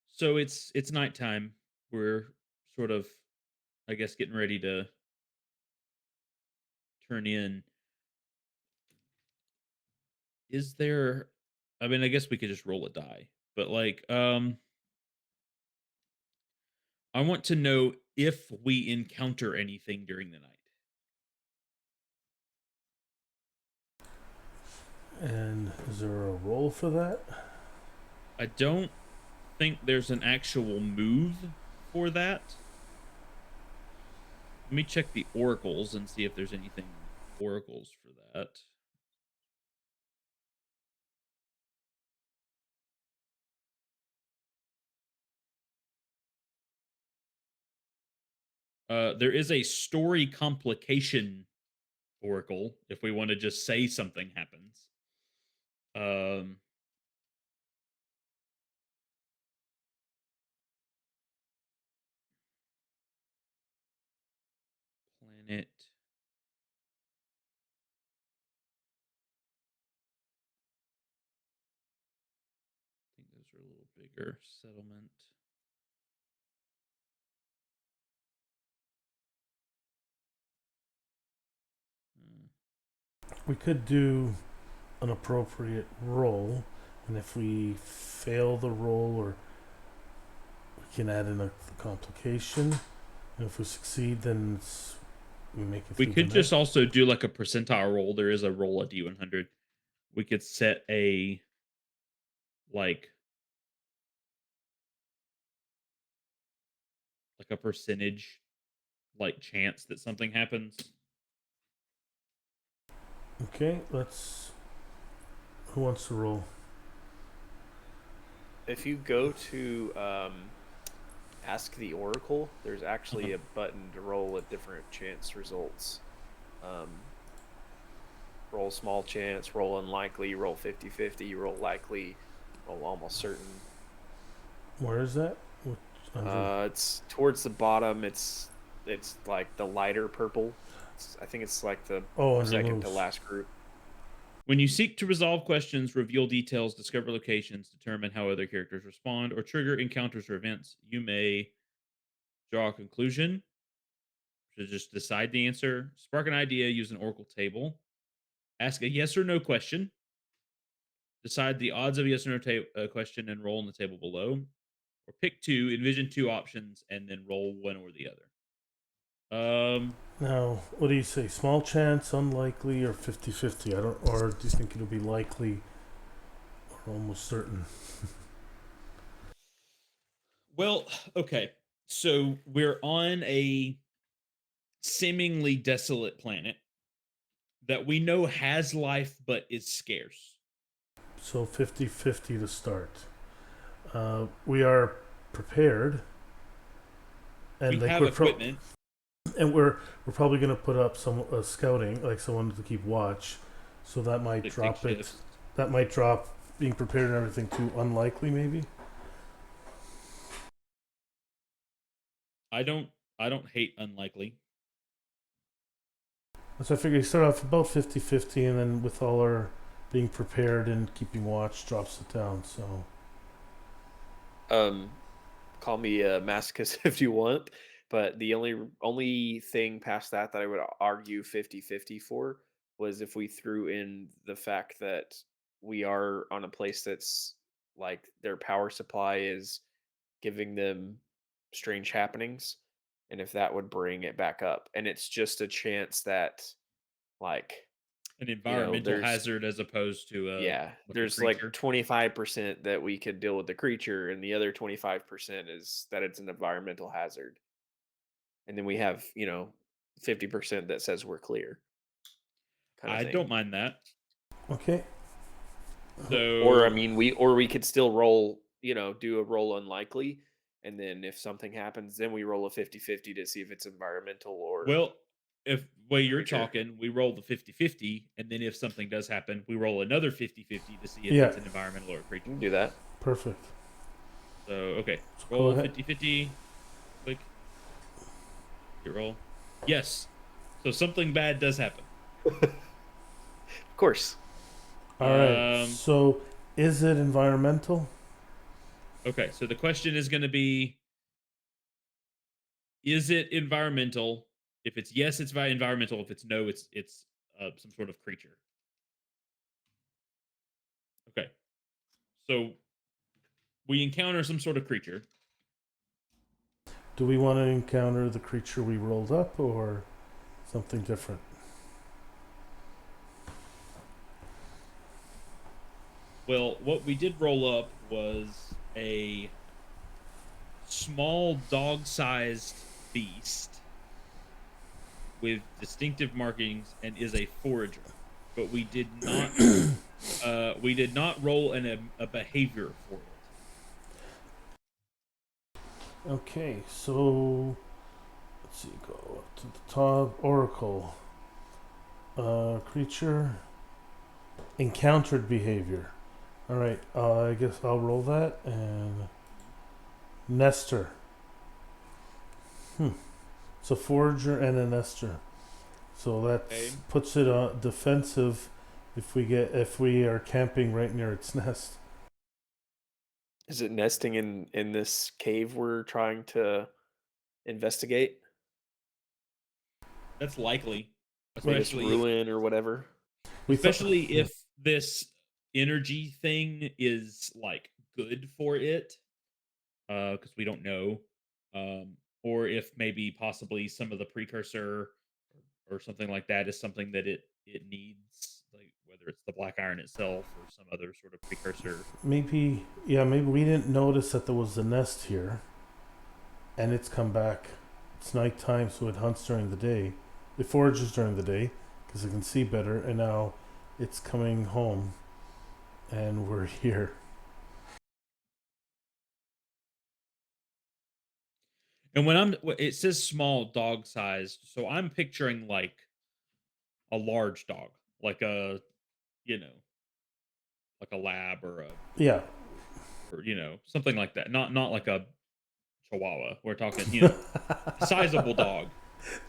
So it's nighttime. We're sort of, I guess, getting ready to turn in. Is there? I mean, I guess we could just roll a die, but like, I want to know if we encounter anything during the night. and is there a role for that? I don't think there's an actual move for that. Let me check the oracles and see if there's anything oracles for that. There is a story complication oracle if we want to just say something happens. Um, planet. I think those are a little bigger. Settlement. Uh, We could do an appropriate roll, and if we fail the roll, or we can add in a complication, and if we succeed, then we make it we through the could night. just also do like a percentile roll. There is a roll a D100. We could set a like a percentage like chance that something happens. Okay, let's. Who wants to roll? If you go to Ask the Oracle, there's Uh-huh. actually a button to roll at different chance results. Um, roll small chance, roll unlikely, roll 50-50, roll likely, roll almost certain. Where is that? Under. It's towards the bottom. It's like the lighter purple. I think it's like the Oh, under second to moves. last group. When you seek to resolve questions, reveal details, discover locations, determine how other characters respond, or trigger encounters or events, you may draw a conclusion to just decide the answer, spark an idea, use an oracle table, ask a yes or no question, decide the odds of a yes or no question, and roll in the table below, or pick two, envision two options, and then roll one or the other. Now, what do you say? Small chance, unlikely, or 50-50? I don't. Or do you think it'll be likely or almost certain? Well, okay. So we're on a seemingly desolate planet that we know has life but is scarce. So 50-50 to start. We are prepared, We and like have we're equipment. and we're probably going to put up some scouting, like someone to keep watch. So that might That take drop it. shifts. That might drop being prepared and everything to unlikely, maybe. I don't. I don't hate unlikely. So I figure you start off about 50-50, and then with all our being prepared and keeping watch, drops it down. So Um, Call me a masochist if you want, but the only thing past that I would argue 50-50 for was if we threw in the fact that we are on a place that's like their power supply is giving them strange happenings, and if that would bring it back up. And it's just a chance that, like, An environmental there's hazard as opposed to yeah, a there's like creature. 25% that we could deal with the creature, and the other 25% is that it's an environmental hazard. And then we have, 50% that says we're clear, kind of I don't thing. mind that. okay, Or I So, mean, we could still roll, do a roll unlikely, and then if something happens, then we roll a 50-50 to see if it's environmental or well, if way you're creature. talking, we roll the 50-50, and then if something does happen, we roll another 50-50 to see if yeah, it's an environmental or a You creature. can do that. perfect. So, okay. So go Roll ahead. 50-50. Click. Hit roll. Yes. So something bad does happen. Of course. All right. Um, So is it environmental? okay, so the question is going to be: is it environmental? If it's yes, it's environmental. If it's no, it's some sort of creature. Okay, so we encounter some sort of creature. Do we want to encounter the creature we rolled up or something different? Well, what we did roll up was a small dog-sized beast with distinctive markings and is a forager. But we did not roll a behavior for it. Okay, so let's see. Go up to the top. Oracle. Creature encountered behavior. All right. I guess I'll roll that and Nestor. Hmm. It's a forager and a nester. So that Okay. puts it on defensive if we are camping right near its nest. Is it nesting in this cave we're trying to investigate, That's likely, or this especially ruin or whatever? We thought, if this energy thing is like good for it, because we don't know, or if maybe possibly some of the precursor or something like that is something that it needs, like whether it's the black iron itself or some other sort of precursor. maybe we didn't notice that there was a nest here, and it's come back. It's nighttime, so it hunts during the day. It forages during the day because it can see better, and now it's coming home, and we're here. And it says small dog sized, so I'm picturing like a large dog, like a, you know, like a lab Yeah. or something like that. Not like a chihuahua. We're talking, a sizable dog.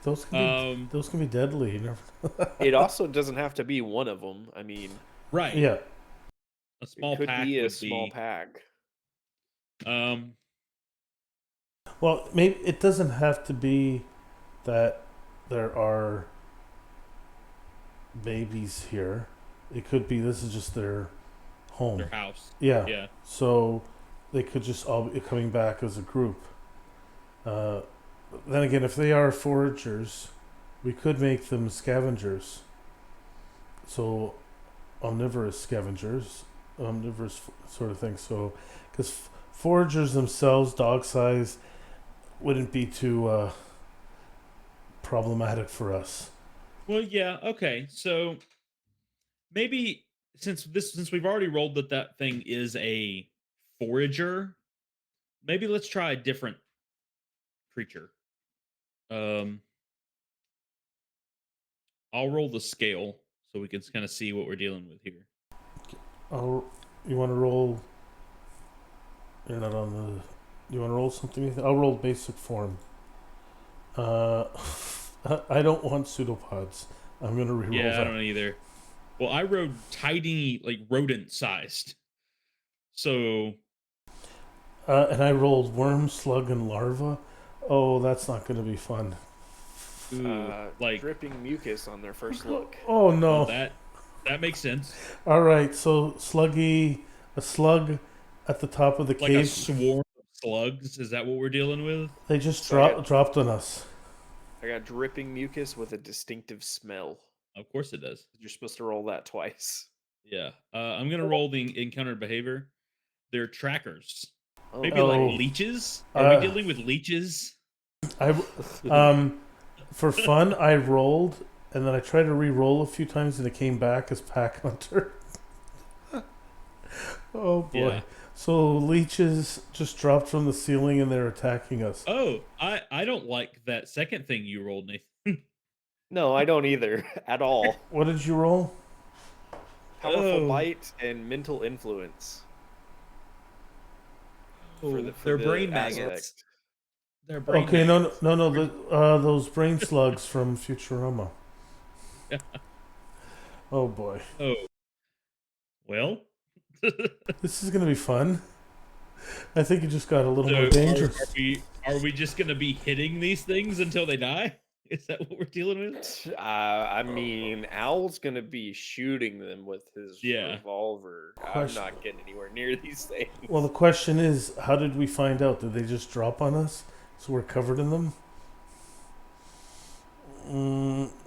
Those can be Um, those can be deadly. You never know. It also doesn't have to be one of them. I mean, right. Yeah. A it small could pack be a would small be, pack. um, Well, maybe it doesn't have to be that there are babies here. It could be this is just their home. their house. Yeah. Yeah. So they could just all be coming back as a group. Uh, then again, if they are foragers, we could make them scavengers. So omnivorous scavengers, sort of thing. So, because foragers themselves, dog size, wouldn't be too problematic for us. Well, yeah. Okay. So maybe since we've already rolled that thing is a forager, maybe let's try a different creature. Um, I'll roll the scale so we can kind of see what we're dealing with here. Oh, you want to roll? You're not on the. You want to roll something? I'll roll basic form. Uh, I don't want pseudopods. I'm gonna reroll Yeah, that. I don't either. Well, I rode tiny, like rodent sized. So, And I rolled worm, slug, and larva. Oh, that's not going to be fun. like, Dripping mucus on their first look. Oh well, no! that makes sense. All right, so a slug at the top of the Like a cave. swarm of slugs. Is that what we're dealing with? They just So dropped on us. I got dripping mucus with a distinctive smell. Of course it does. You're supposed to roll that twice. Yeah. I'm gonna roll the encountered behavior. They're trackers. Oh, Maybe like Oh. leeches. Are we Uh, dealing with leeches? I for fun I rolled, and then I tried to re-roll a few times, and it came back as pack hunter. Oh boy! Yeah. So leeches just dropped from the ceiling, and they're attacking us. Oh, I don't like that second thing you rolled, Nathan. no, I don't either at all. What did you roll? Powerful Oh. bite and mental influence. For They're the brain aspect. maggots. They're brain Okay, maggots. no. Those brain slugs from Futurama. Yeah. Oh boy, Oh. Well. this is gonna be fun. I think it just got a little So more dangerous. are we just gonna be hitting these things until they die? Is that what we're dealing with? I mean, Owl's gonna be shooting them with his Yeah. revolver. I'm Question. not getting anywhere near these things. Well, the question is, how did we find out? Did they just drop on us, so we're covered in them?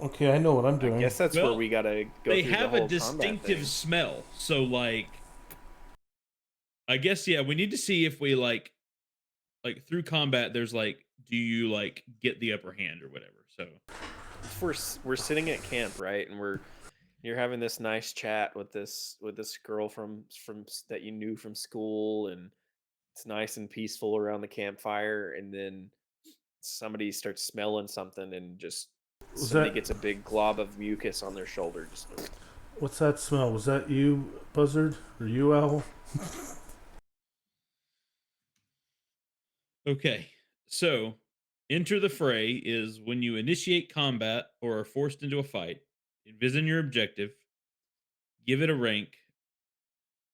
Okay, I know what I'm doing. I guess that's where Well, we gotta go They through have the a whole combat distinctive thing. smell. So like I guess yeah, we need to see if we like through combat there's like do you like get the upper hand or whatever. So If we're sitting at camp, right, and you're having this nice chat with this girl from that you knew from school, and it's nice and peaceful around the campfire, and then somebody starts smelling something, and just Was somebody that gets a big glob of mucus on their shoulder. Just what's that smell? Was that you, Buzzard, or you, Owl? okay. So enter the fray is when you initiate combat or are forced into a fight, envision your objective, give it a rank.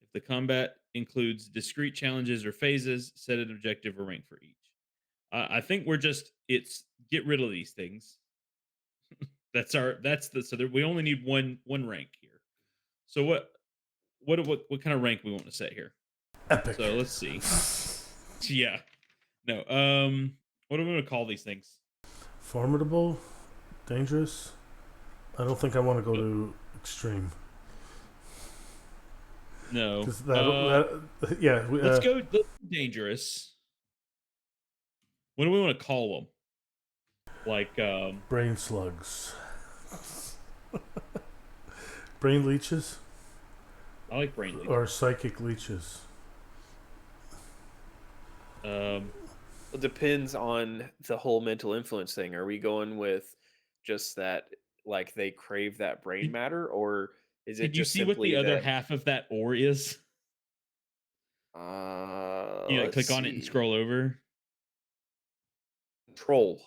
If the combat includes discrete challenges or phases, set an objective or rank for each. I think it's get rid of these things. We only need one rank here. So what kind of rank we want to set here? Epic. So let's see. Yeah. No. What are we gonna call these things? Formidable, dangerous. I don't think I want to go to extreme. No. 'Cause yeah. Let's go dangerous. What do we want to call them? Like brain slugs. brain leeches I like brain leeches. or psychic leeches? It depends on the whole mental influence thing. Are we going with just that, like they crave that brain Did, matter, or is it did you just see what the simply other that? half of that or is? You like Let's click on it and see. scroll over. Control,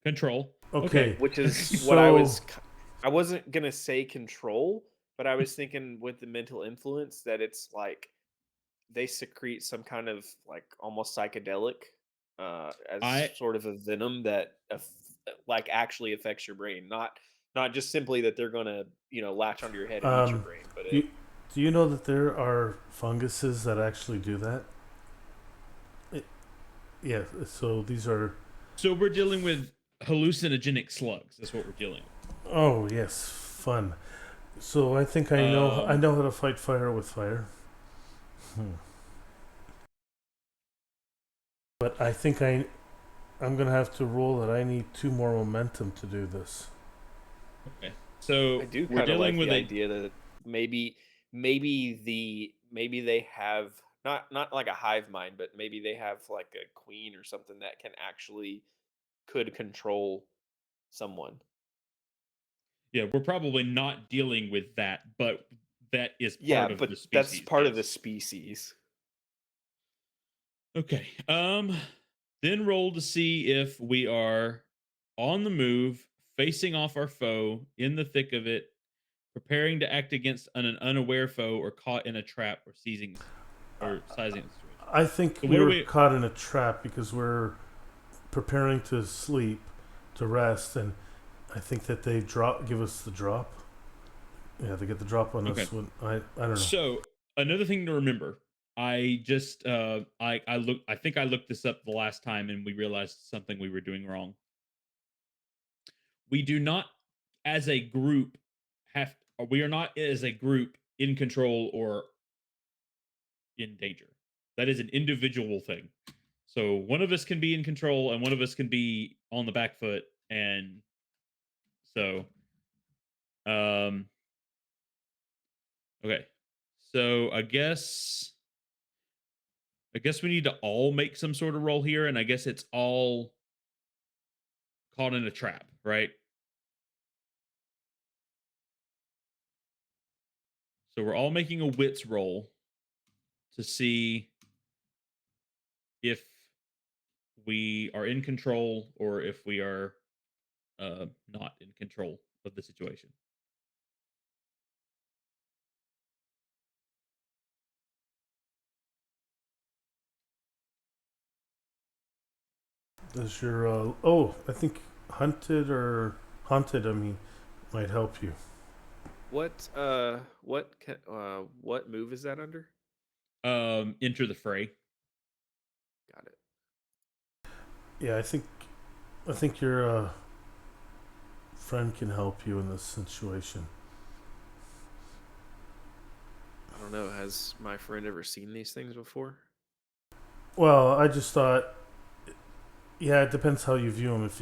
Control. Okay. Okay, which is what so I wasn't gonna say control, but I was thinking with the mental influence that it's like they secrete some kind of like almost psychedelic as I sort of a venom that like actually affects your brain, not just simply that they're gonna latch onto your head and eat your um, brain, but it. you do you know that there are funguses that actually do that? It, yeah. So these are. so we're dealing with hallucinogenic slugs. That's what we're dealing Oh yes, fun. So I think with. I know how to fight fire with fire. Hmm. But I think I'm gonna have to roll that I need 2 more momentum to do this. Okay. I So do we're kind of dealing like with the a idea that maybe they have not like a hive mind, but maybe they have like a queen or something that can actually could control someone. yeah, we're probably not dealing with that, but that is Yeah, part of but the that's species. part of the Yes. species. Okay. Then roll to see if we are on the move, facing off our foe, in the thick of it, preparing to act against an unaware foe, or caught in a trap, or seizing or sizing the situation. I think So we what are were we? caught in a trap because we're preparing to sleep, to rest, and I think that they give us the drop. Yeah, they get the drop on Okay. us when I don't know. So another thing to remember, I just I think I looked this up the last time and we realized something we were doing wrong. We do not as a group we are not as a group in control or in danger. That is an individual thing. So one of us can be in control and one of us can be on the back foot, and so um okay. So I guess we need to all make some sort of roll here, and I guess it's all caught in a trap, right? So we're all making a wits roll to see if we are in control or if we are not in control of the situation. Does your oh, I think hunted or haunted, I mean, might help you. What move is that under? Enter the fray. Got it. Yeah, I think your friend can help you in this situation. I don't know. Has my friend ever seen these things before? Well, I just thought, yeah, it depends how you view him. If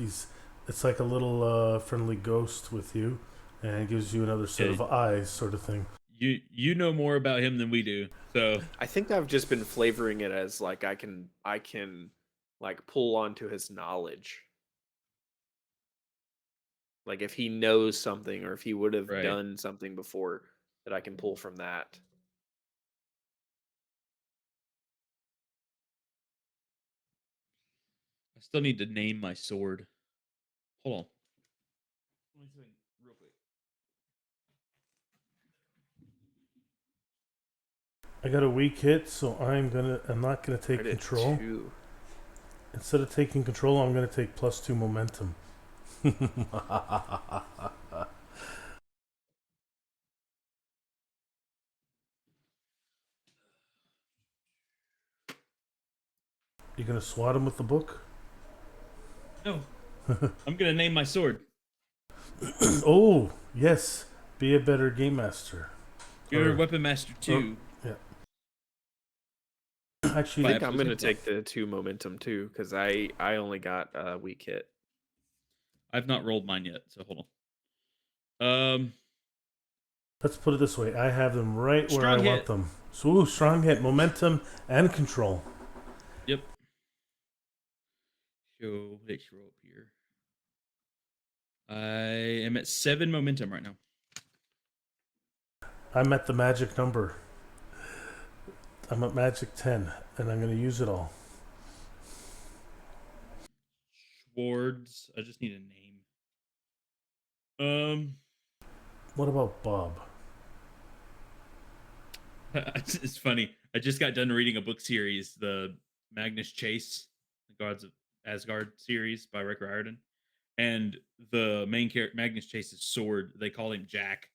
it's like a little friendly ghost with you, and gives you another set Yeah, of eyes, sort of thing. you know more about him than we do. So I think I've just been flavoring it as like I can like pull onto his knowledge. Like if he knows something or if he would have right. done something before that I can pull from that. I still need to name my sword. Hold on. Let me think real quick. I got a weak hit, so I'm not gonna I take did control. two. Instead of taking control, I'm gonna take +2 momentum. You gonna swat him with the book? No, I'm gonna name my sword. Oh yes, be a better game master. You're Or, Weapon Master or 2 yeah. I by Actually, think I'm gonna episode 1. take the two momentum too because I only got a weak hit. I've not rolled mine yet, so hold on. Let's put it this way. I have them right where I Strong want hit. them. So, ooh, strong hit, momentum, and control. Yep. So let's roll up here. I am at 7 momentum right now. I'm at the magic number. I'm at magic 10, and I'm going to use it all. Schwartz. I just need a name. What about Bob? It's funny. I just got done reading a book series, the Magnus Chase, the Gods of Asgard series by Rick Riordan, and the main character Magnus Chase's sword. They call him Jack.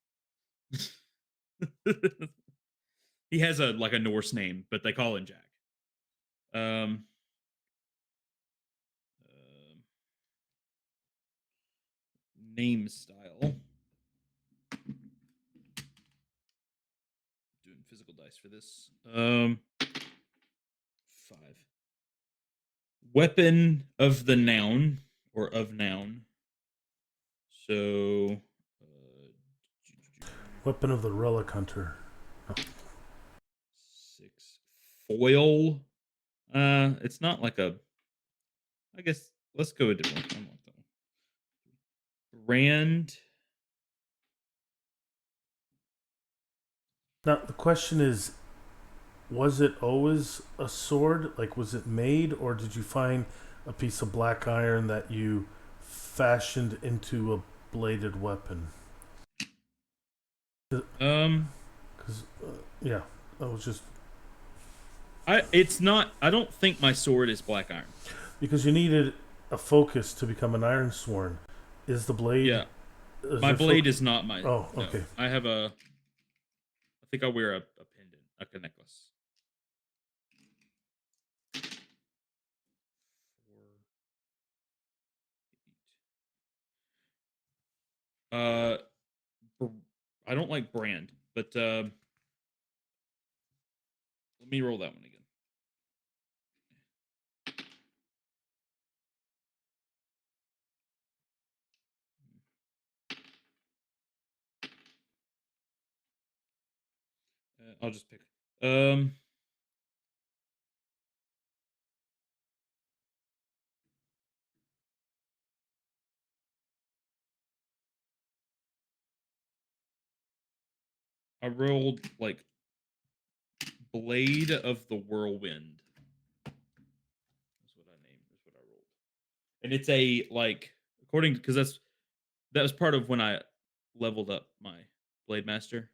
He has a like a Norse name, but they call him Jack. Um, name style. Doing physical dice for this. 5. Weapon of the noun or of noun. So, Weapon of the Relic Hunter. 6. Foil. It's not like a. I guess let's go a different one. I like that one. Brand. Now, the question is, was it always a sword? Like, was it made, or did you find a piece of black iron that you fashioned into a bladed weapon? Because, yeah, that was just It's not. I don't think my sword is black iron. because you needed a focus to become an iron sworn. Is the blade? Yeah, my blade is not my. Oh, no. okay. I have a. I think I wear a pendant, a necklace. 4, 8. I don't like brand, but let me roll that one again. I'll just pick. I rolled like Blade of the Whirlwind. That's what I named. That's what I rolled. And it's a like according because that was part of when I leveled up my Blade Master.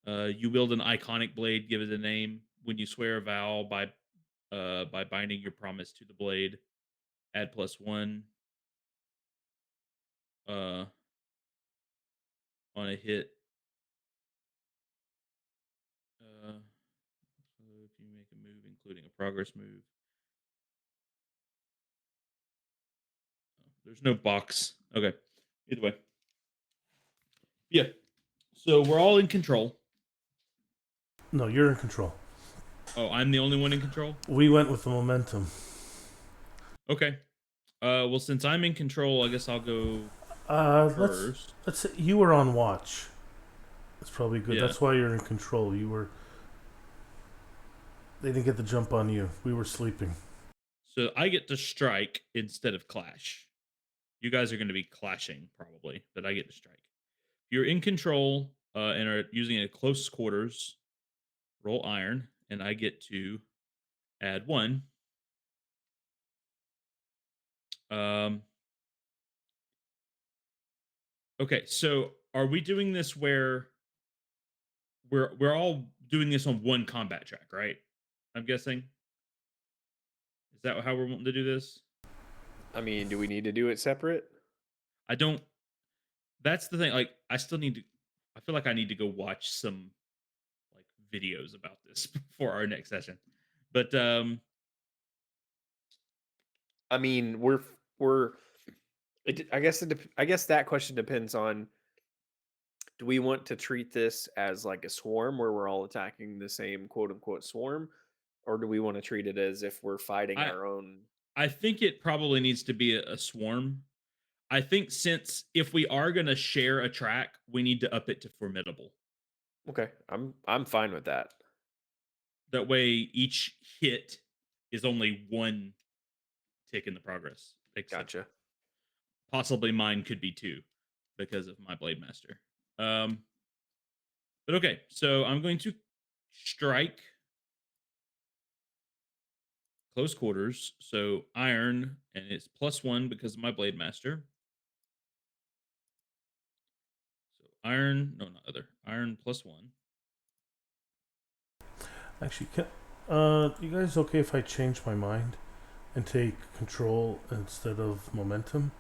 You wield an iconic blade, give it a name. When you swear a vow by binding your promise to the blade, add +1 uh on a hit. So if you make a move, including a progress move. There's no box. Okay. Either way. Yeah. So we're all in control. No, you're in control. Oh, I'm the only one in control? We went with the momentum. Okay. Well, since I'm in control, I guess I'll go Let's first. say you were on watch. That's probably good. Yeah. That's why you're in control. You were. They didn't get the jump on you. We were sleeping. So I get to strike instead of clash. You guys are going to be clashing probably, but I get to strike. If you're in control and are using it at close quarters, roll iron, and I get to add 1. Okay, so are we doing this where we're all doing this on one combat track, right? I'm guessing. Is that how we're wanting to do this? I mean, do we need to do it separate? I don't. That's the thing. Like, I still need to. I feel like I need to go watch some like videos about this for our next session. But I mean, we're. I guess I guess that question depends on, do we want to treat this as like a swarm where we're all attacking the same quote unquote swarm, or do we want to treat it as if we're fighting I our own? I think it probably needs to be a swarm. I think since if we are gonna share a track, we need to up it to formidable. Okay, I'm fine with that. That way, each hit is only one tick in the progress, except Gotcha. possibly mine could be two because of my blade master. Um, but okay, so I'm going to strike close quarters. So iron, and it's +1 because of my blade master. So iron, no, not other. Iron +1. Actually, you guys okay if I change my mind and take control instead of momentum?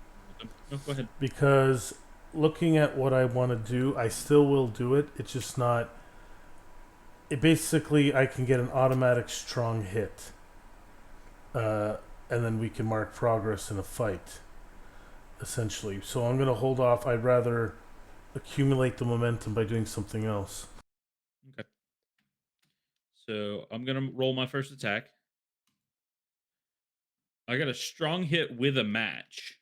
No, go ahead. Because looking at what I want to do, I still will do it. It's just not. It basically, I can get an automatic strong hit, uh, and then we can mark progress in a fight, essentially. So I'm gonna hold off. I'd rather accumulate the momentum by doing something else. Okay. So I'm gonna roll my first attack. I got a strong hit with a match.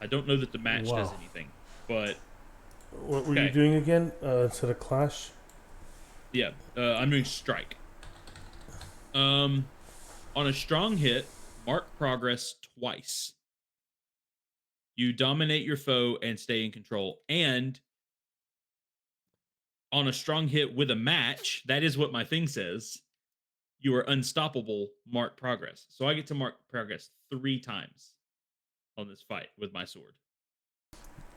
I don't know that the match does Wow. anything, but What were you okay. doing again instead of clash? Yeah, I'm doing strike. Um, on a strong hit, mark progress twice. You dominate your foe and stay in control. And on a strong hit with a match, that is what my thing says. You are unstoppable. Mark progress. So I get to mark progress 3 times on this fight with my sword.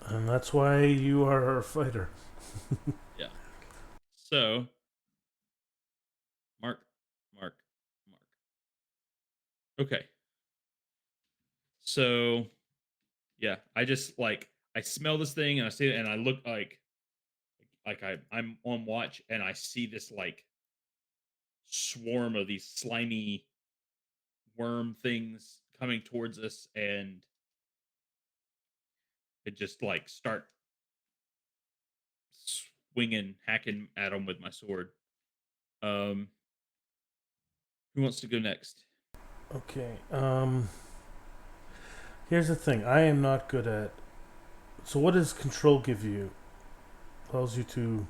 And that's why you are a fighter. Yeah. So mark, mark, mark. Okay. So yeah, I just like I smell this thing and I see it and I look like I'm on watch and I see this like swarm of these slimy worm things coming towards us and it just like start swinging hacking at them with my sword. um who wants to go next? Okay. Here's the thing. I am not good at. So what does control give you? Allows you to.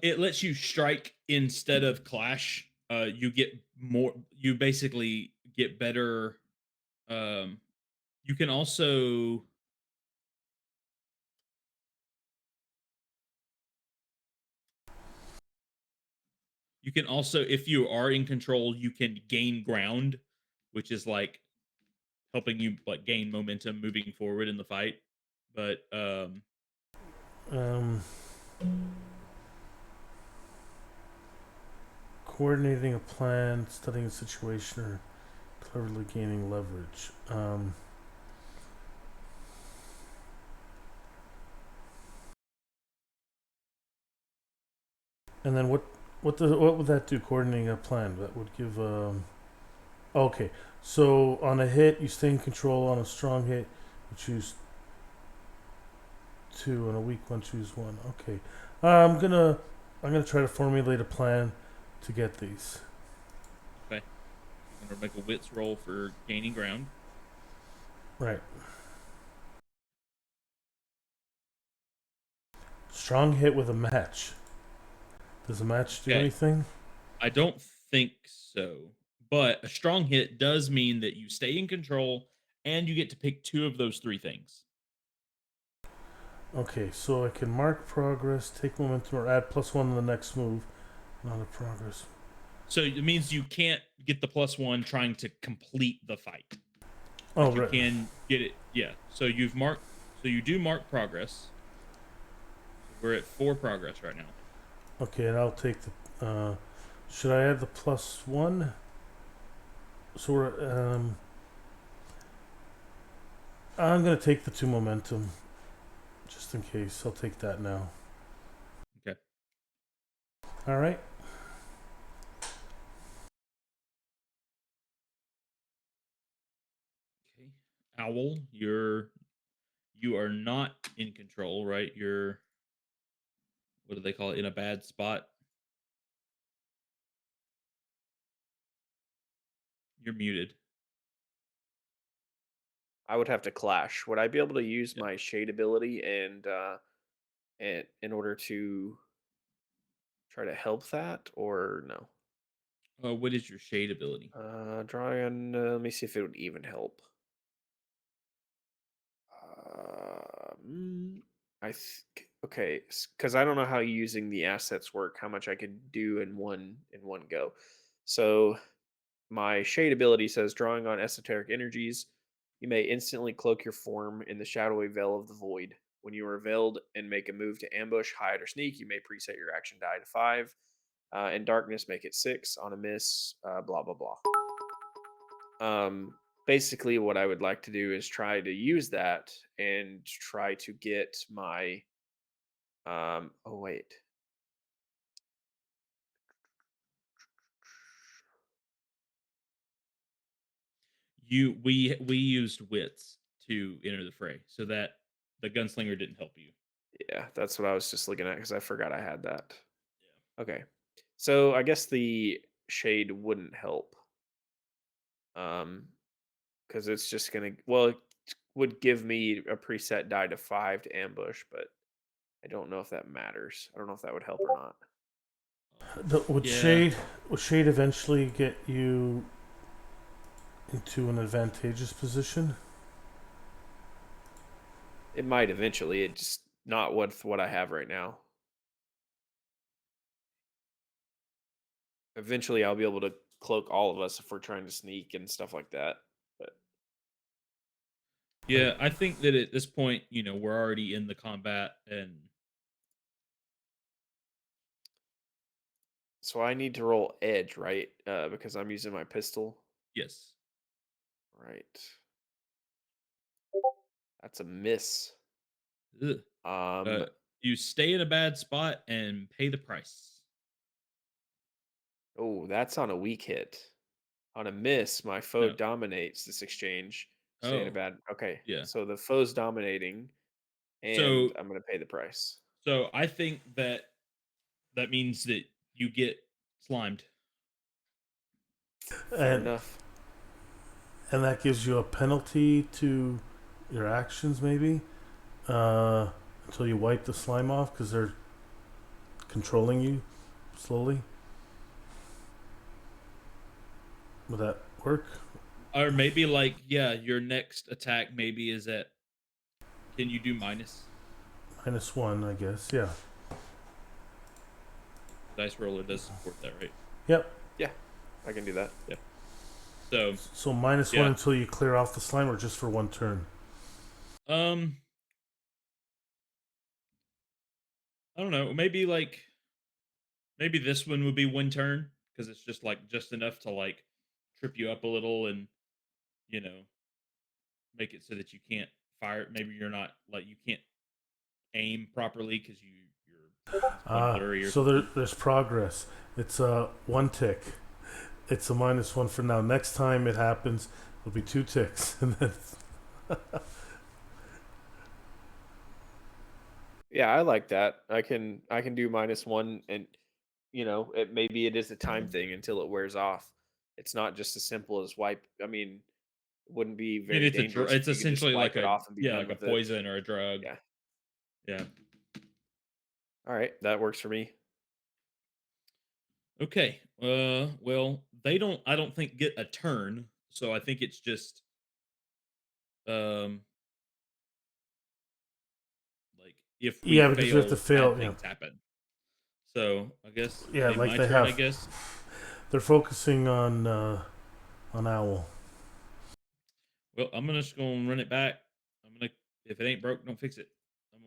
It lets you strike instead of clash. You get more, you basically get better. um you can also if you are in control, you can gain ground, which is like helping you like gain momentum moving forward in the fight. But Um, coordinating a plan, studying a situation, or cleverly gaining leverage. And then what would that do? Coordinating a plan that would give. Okay, so on a hit, you stay in control. On a strong hit, you choose two. On a weak one, choose one. Okay, I'm gonna try to formulate a plan to get these. okay, I'm gonna make a wits roll for gaining ground. Right, strong hit with a match. Does a match do Okay, anything? I don't think so, but a strong hit does mean that you stay in control and you get to pick 2 of those 3 things. Okay, so I can mark progress, take momentum, or add +1 to the next move. Not a progress. So it means you can't get the +1 trying to complete the fight, Oh, but you right. can get it. Yeah. So you've marked. So you do mark progress. So we're at 4 progress right now. Okay, and I'll take the. Should I add the +1? So we're. I'm gonna take the 2 momentum, just in case. I'll take that now. Okay. All right. Okay. Owl, you are not in control, right? You're, what do they call it? In a bad spot. You're muted. I would have to clash. Would I be able to use Yeah. my shade ability and in order to try to help that or no? What is your shade ability? Drawing on. Let me see if it would even help. Mm, I think okay, because I don't know how using the assets work. How much I could do in one go. So my shade ability says drawing on esoteric energies. You may instantly cloak your form in the shadowy veil of the void. When you are veiled and make a move to ambush, hide, or sneak, you may preset your action die to 5. In darkness, make it 6. On a miss, blah blah blah. Basically, what I would like to do is try to use that and try to get my. Oh wait, We used wits to enter the fray, so that the gunslinger didn't help you. yeah, that's what I was just looking at because I forgot I had that. Yeah. Okay, so I guess the shade wouldn't help. Um, because it's just gonna well, it would give me a preset die to 5 to ambush, but I don't know if that matters. I don't know if that would help or not. Would Yeah. shade eventually get you into an advantageous position? It might eventually. It just not with what I have right now. Eventually, I'll be able to cloak all of us if we're trying to sneak and stuff like that. But Right. Yeah, I think that at this point, we're already in the combat, and so I need to roll edge, right? Because I'm using my pistol. yes. Right. That's a miss. Ugh. Um. Uh, you stay in a bad spot and pay the price. Oh, that's on a weak hit. On a miss, my foe No. dominates this exchange. Stay in a Oh, bad. Okay, yeah. so the foe's dominating, and So, I'm gonna pay the price. I think that that means that you get slimed. Fair And enough. that gives you a penalty to your actions, maybe, uh, until you wipe the slime off because they're controlling you slowly. Would that work? Or maybe like, yeah, your next attack maybe is at, can you do minus? -1, I guess. Yeah. Dice roller does support that, right? Yep. Yeah, I can do that. Yeah. So, So -1 yeah. until you clear off the slime, or just for one turn. Um, I don't know. Maybe this one would be one turn because it's just like just enough to like trip you up a little and you know make it so that you can't fire. Maybe you're not like you can't aim properly because it's going blurry or So there, something. there's progress. It's a one tick. It's a -1 for now. Next time it happens, it'll be 2 ticks, and then Yeah, I like that. I can do -1, and it maybe it is a time thing until it wears off. It's not just as simple as wipe. I mean, it wouldn't be I mean, very dangerous it's if you could just essentially wipe like it a off and be yeah, done like a with it. poison or a drug. Yeah. Yeah. All right, that works for me. Okay. Well, they don't. I don't think get a turn. So I think it's just um like if we yeah, because we have to fail, bad fail. Yeah, things happen. So I guess yeah, it'd be like my they turn. I have. guess. They're focusing on Owl. Well, I'm gonna just gonna run it back. I'm gonna if it ain't broke, don't fix it. I'm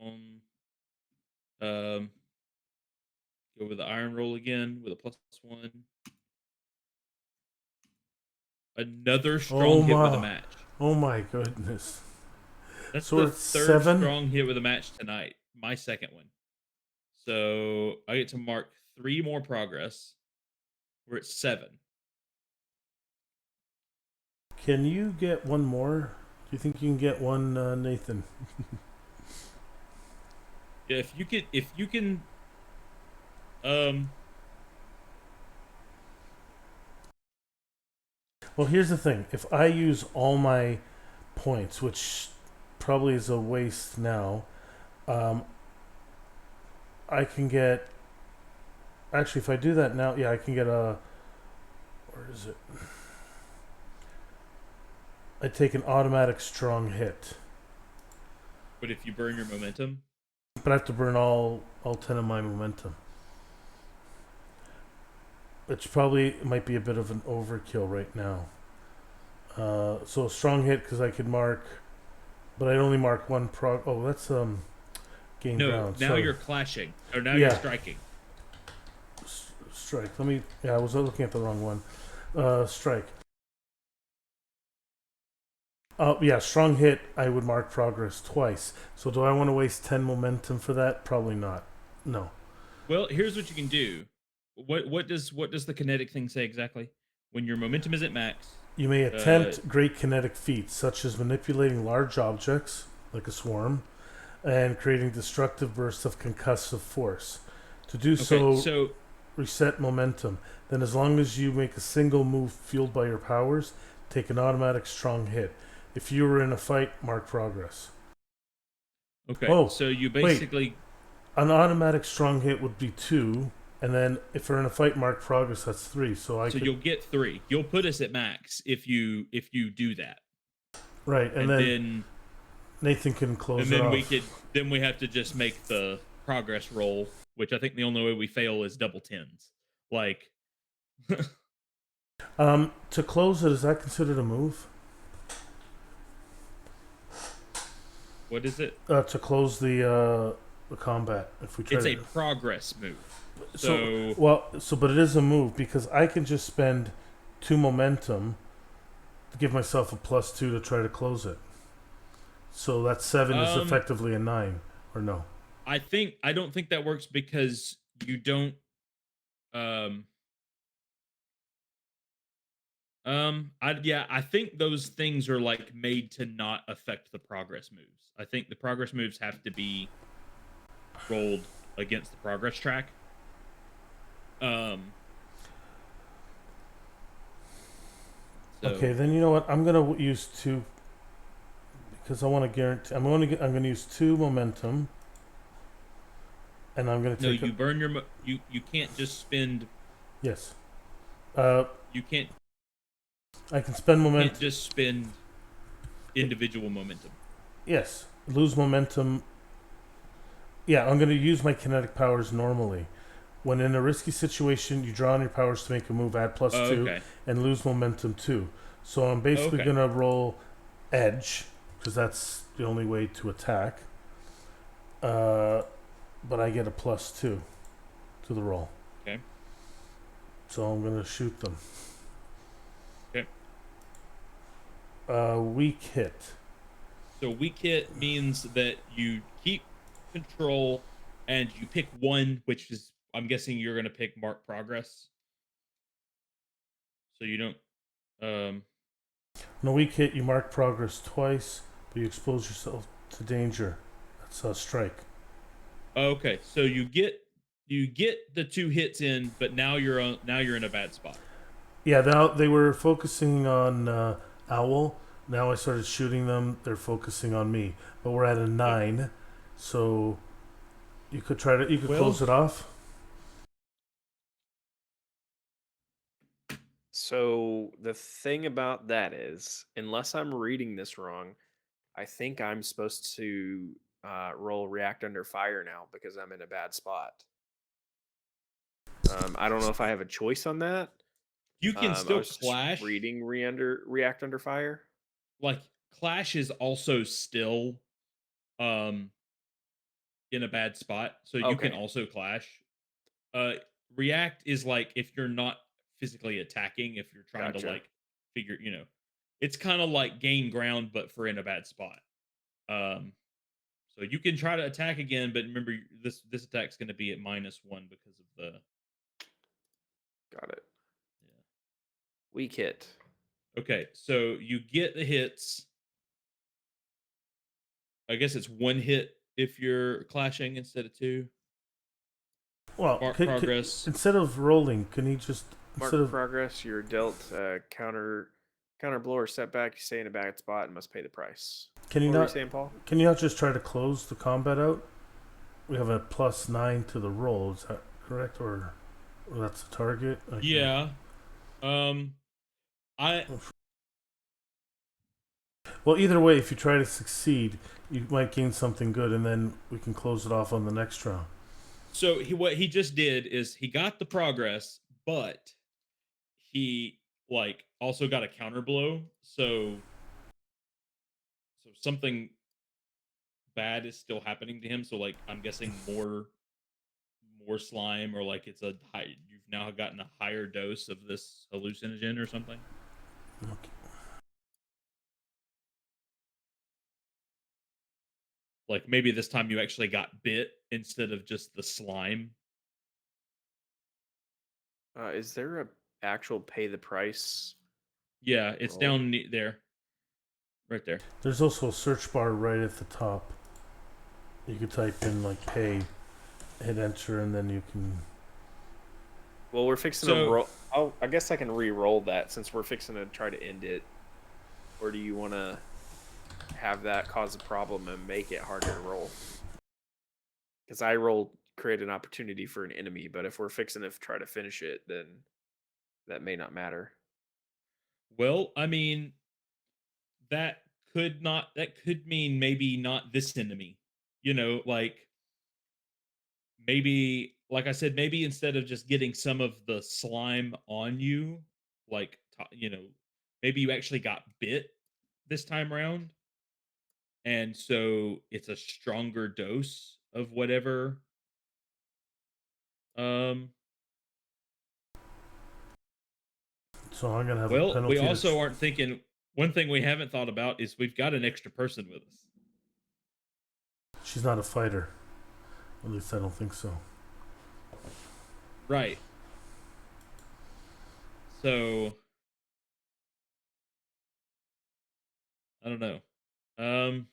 gonna go with the iron roll again with a +1. Another Oh strong hit with a my, match. oh my goodness. That's So the we're at third 7. strong hit with a match tonight. My second one. So I get to mark 3 more progress. We're at 7. Can you get one more? Do you think you can get one, Nathan? Yeah, if you can um Well, here's the thing. If I use all my points, which probably is a waste now. Um, I can get. Actually, if I do that now, yeah, I can get a. Where is it? I take an automatic strong hit, But if you burn your momentum, but I have to burn all 10 of my momentum, which probably might be a bit of an overkill right now. So a strong hit because I could mark, but I only mark one prog. Oh, that's gain no, ground. now Sorry. you're clashing, or now you're Yeah. striking. Strike. Let me. Yeah, I was looking at the wrong one. Strike. Yeah, strong hit. I would mark progress twice. So do I want to waste 10 momentum for that? Probably not. No. Well, here's what you can do. What does the kinetic thing say exactly? When your momentum is at max, You may uh, attempt great kinetic feats, such as manipulating large objects, like a swarm, and creating destructive bursts of concussive force. To do okay, so, so reset momentum. Then, as long as you make a single move fueled by your powers, take an automatic strong hit. If you were in a fight, mark progress. okay, Oh, so you wait. basically An automatic strong hit would be 2, and then if we're in a fight, mark progress, that's 3. So I so could. you'll get 3. You'll put us at max if you do that. Right, and And then then Nathan can close it off. we have to just make the progress roll, which I think the only way we fail is double tens. Like To close it, is that considered a move? what is it? To close the combat, if we try It's a to. progress move. So So well, but it is a move because I can just spend 2 momentum to give myself a +2 to try to close it. So that 7 is um effectively a 9, or no? I don't think that works because you don't um I think those things are like made to not affect the progress moves. I think the progress moves have to be rolled against the progress track. Um Okay, so then you know what? I'm gonna use 2 because I want to guarantee. I'm gonna use 2 momentum, and I'm gonna no, take a. you burn your you can't just spend Yes. Uh, you can't I can spend you can't momentum. just spend individual momentum. Yes, lose momentum. Yeah, I'm gonna use my kinetic powers normally. When in a risky situation, you draw on your powers to make a move, add Oh, +2, okay. and lose momentum too. So I'm basically Okay. gonna roll edge because that's the only way to attack. But I get a +2 to the roll, Okay. so I'm gonna shoot them. Okay. Weak hit. So weak hit means that you keep control and you pick one, which is I'm guessing you're gonna pick mark progress. So you don't On a weak hit, you mark progress twice, but you expose yourself to danger. That's a strike. okay. So you get the 2 hits in, but now you're in a bad spot. Yeah, they were focusing on Owl. Now I started shooting them. They're focusing on me, but we're at a Yeah. 9, so you could Well, close it off. So the thing about that is, unless I'm reading this wrong, I think I'm supposed to roll react under fire now because I'm in a bad spot. I don't know if I have a choice on that. you can I still was just clash. reading react under fire. Like clash is also still um in a bad spot, so you can Okay, also clash. Uh, react is like if you're not physically attacking, if you're trying to gotcha. like figure, it's kind of like gain ground, but for in a bad spot. Um, so you can try to attack again, but remember this attack's going to be at -1 because of the Got it. yeah. Weak hit. Okay, so you get the hits. I guess it's 1 hit if you're clashing instead of 2. Well, Mark progress. instead of rolling, can he just instead Mark of progress. You're dealt counter blow or setback, you stay in a bad spot and must pay the price. Can you What were you not? saying, Paul? Can you not just try to close the combat out? We have a +9 to the roll. Is that correct, or that's the target? Yeah. I Well, either way, if you try to succeed, you might gain something good, and then we can close it off on the next round. so what he just did is he got the progress, but he like also got a counter blow. So something bad is still happening to him. So like I'm guessing more slime, or like it's a high, you've now gotten a higher dose of this hallucinogen or something. Okay. Like maybe this time you actually got bit instead of just the slime. Is there a actual pay the price Yeah, it's roll? down there, right there. There's also a search bar right at the top. You could type in like pay, hit enter, and then you can. Well, we're fixing to So roll. Oh, I guess I can re-roll that since we're fixing to try to end it. Or do you want to have that cause a problem and make it harder to roll? Because I rolled create an opportunity for an enemy, but if we're fixing to try to finish it, then that may not matter. well, I mean that could mean maybe not this enemy. Like maybe like I said, maybe instead of just getting some of the slime on you, like maybe you actually got bit this time around, and so it's a stronger dose of whatever. Um, So I'm gonna have a well, we penalty to. also aren't thinking. One thing we haven't thought about is we've got an extra person with us. She's not a fighter. At least I don't think so. Right. So I don't know. Um,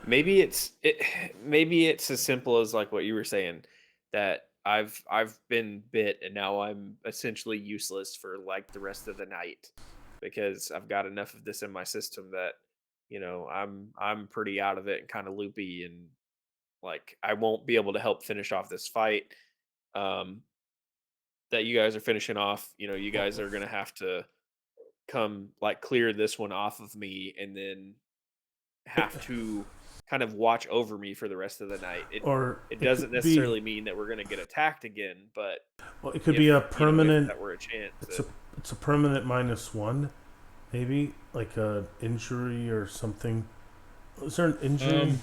Maybe it's as simple as like what you were saying that I've been bit and now I'm essentially useless for like the rest of the night because I've got enough of this in my system that I'm pretty out of it and kind of loopy and like I won't be able to help finish off this fight um that you guys are finishing off. You guys Well, are going to have to come like clear this one off of me and then have to kind of watch over me for the rest of the night. or It it doesn't could be. necessarily mean that we're going to get attacked again, but Well, it could be a if permanent. that were a chance, It's a. It's a permanent -1, maybe like a injury or something. Is there an injury? um,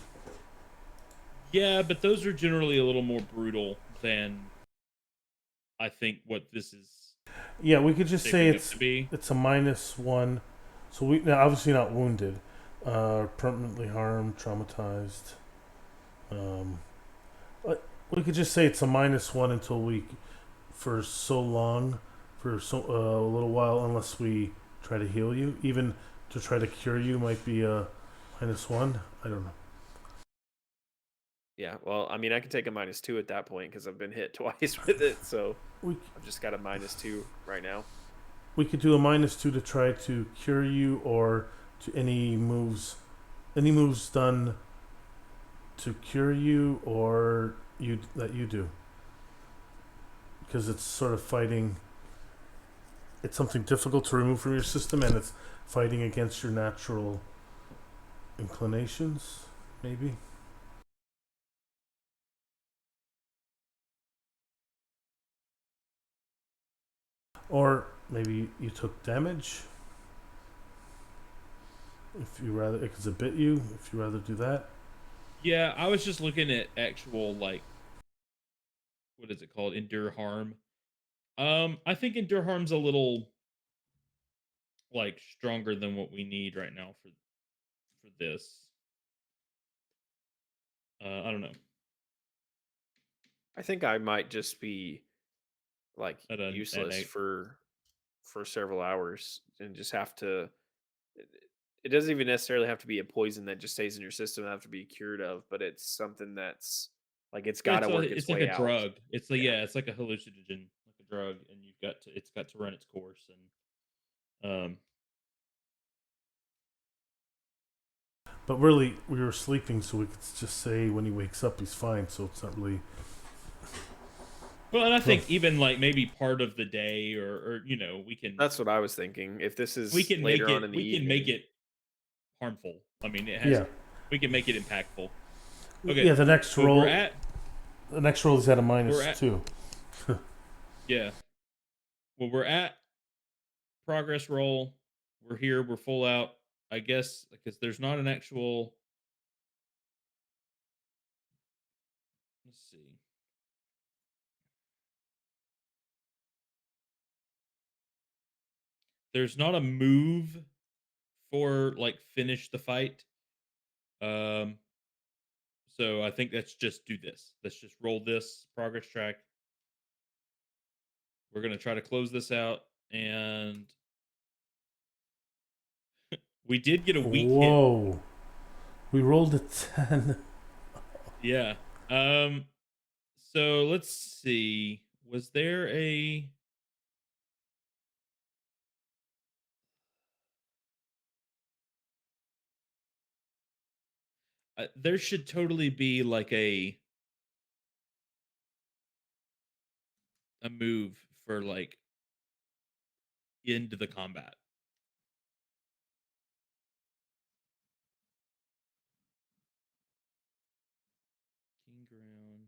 yeah, but those are generally a little more brutal than I think what this is Yeah, we could just say shaping up to be. it's a -1. So we now obviously not wounded, permanently harmed, traumatized. Um, but we could just say it's a -1 until we, for so long, for so a little while, unless we try to heal you. Even to try to cure you might be a -1. I don't know. yeah. Well, I mean, I can take a -2 at that point because I've been hit twice with it, so We I've just got a -2 right now. we could do a -2 to try to cure you, or to any moves done to cure you, or you that you do, because it's sort of fighting. It's something difficult to remove from your system, and it's fighting against your natural inclinations, maybe. Or maybe you took damage. If you rather, because it bit you. If you rather do that, Yeah, I was just looking at actual like what is it called? Endure harm. I think endure harm's a little like stronger than what we need right now for this. I don't know. I think I might just be like At useless a for several hours and just have to. It it doesn't even necessarily have to be a poison that just stays in your system and have to be cured of, but it's something that's like it's got to work its it's like a way out. drug. It's like Yeah. yeah, it's like a hallucinogen, like a drug, and it's got to run its course. And But really, we were sleeping, so we could just say when he wakes up, he's fine. So it's not really. Well, and I Well, think even like maybe part of the day, or you know, That's what I was thinking. If this we is can make later on it in the we can make evening, it harmful. I mean, it has yeah, we can make it impactful. yeah. Okay, The next well roll, he's at a we're minus at two. yeah. Well, we're at progress roll. We're here. We're full out. I guess because there's not an actual. Let's see. There's not a move for like finish the fight. Um, so I think let's just do this. Let's just roll this progress track. We're gonna try to close this out, and we did get a weak hit. Whoa! We rolled a 10. Yeah. Um. So let's see. Was there a? There should totally be like a move for like into the combat. King ground.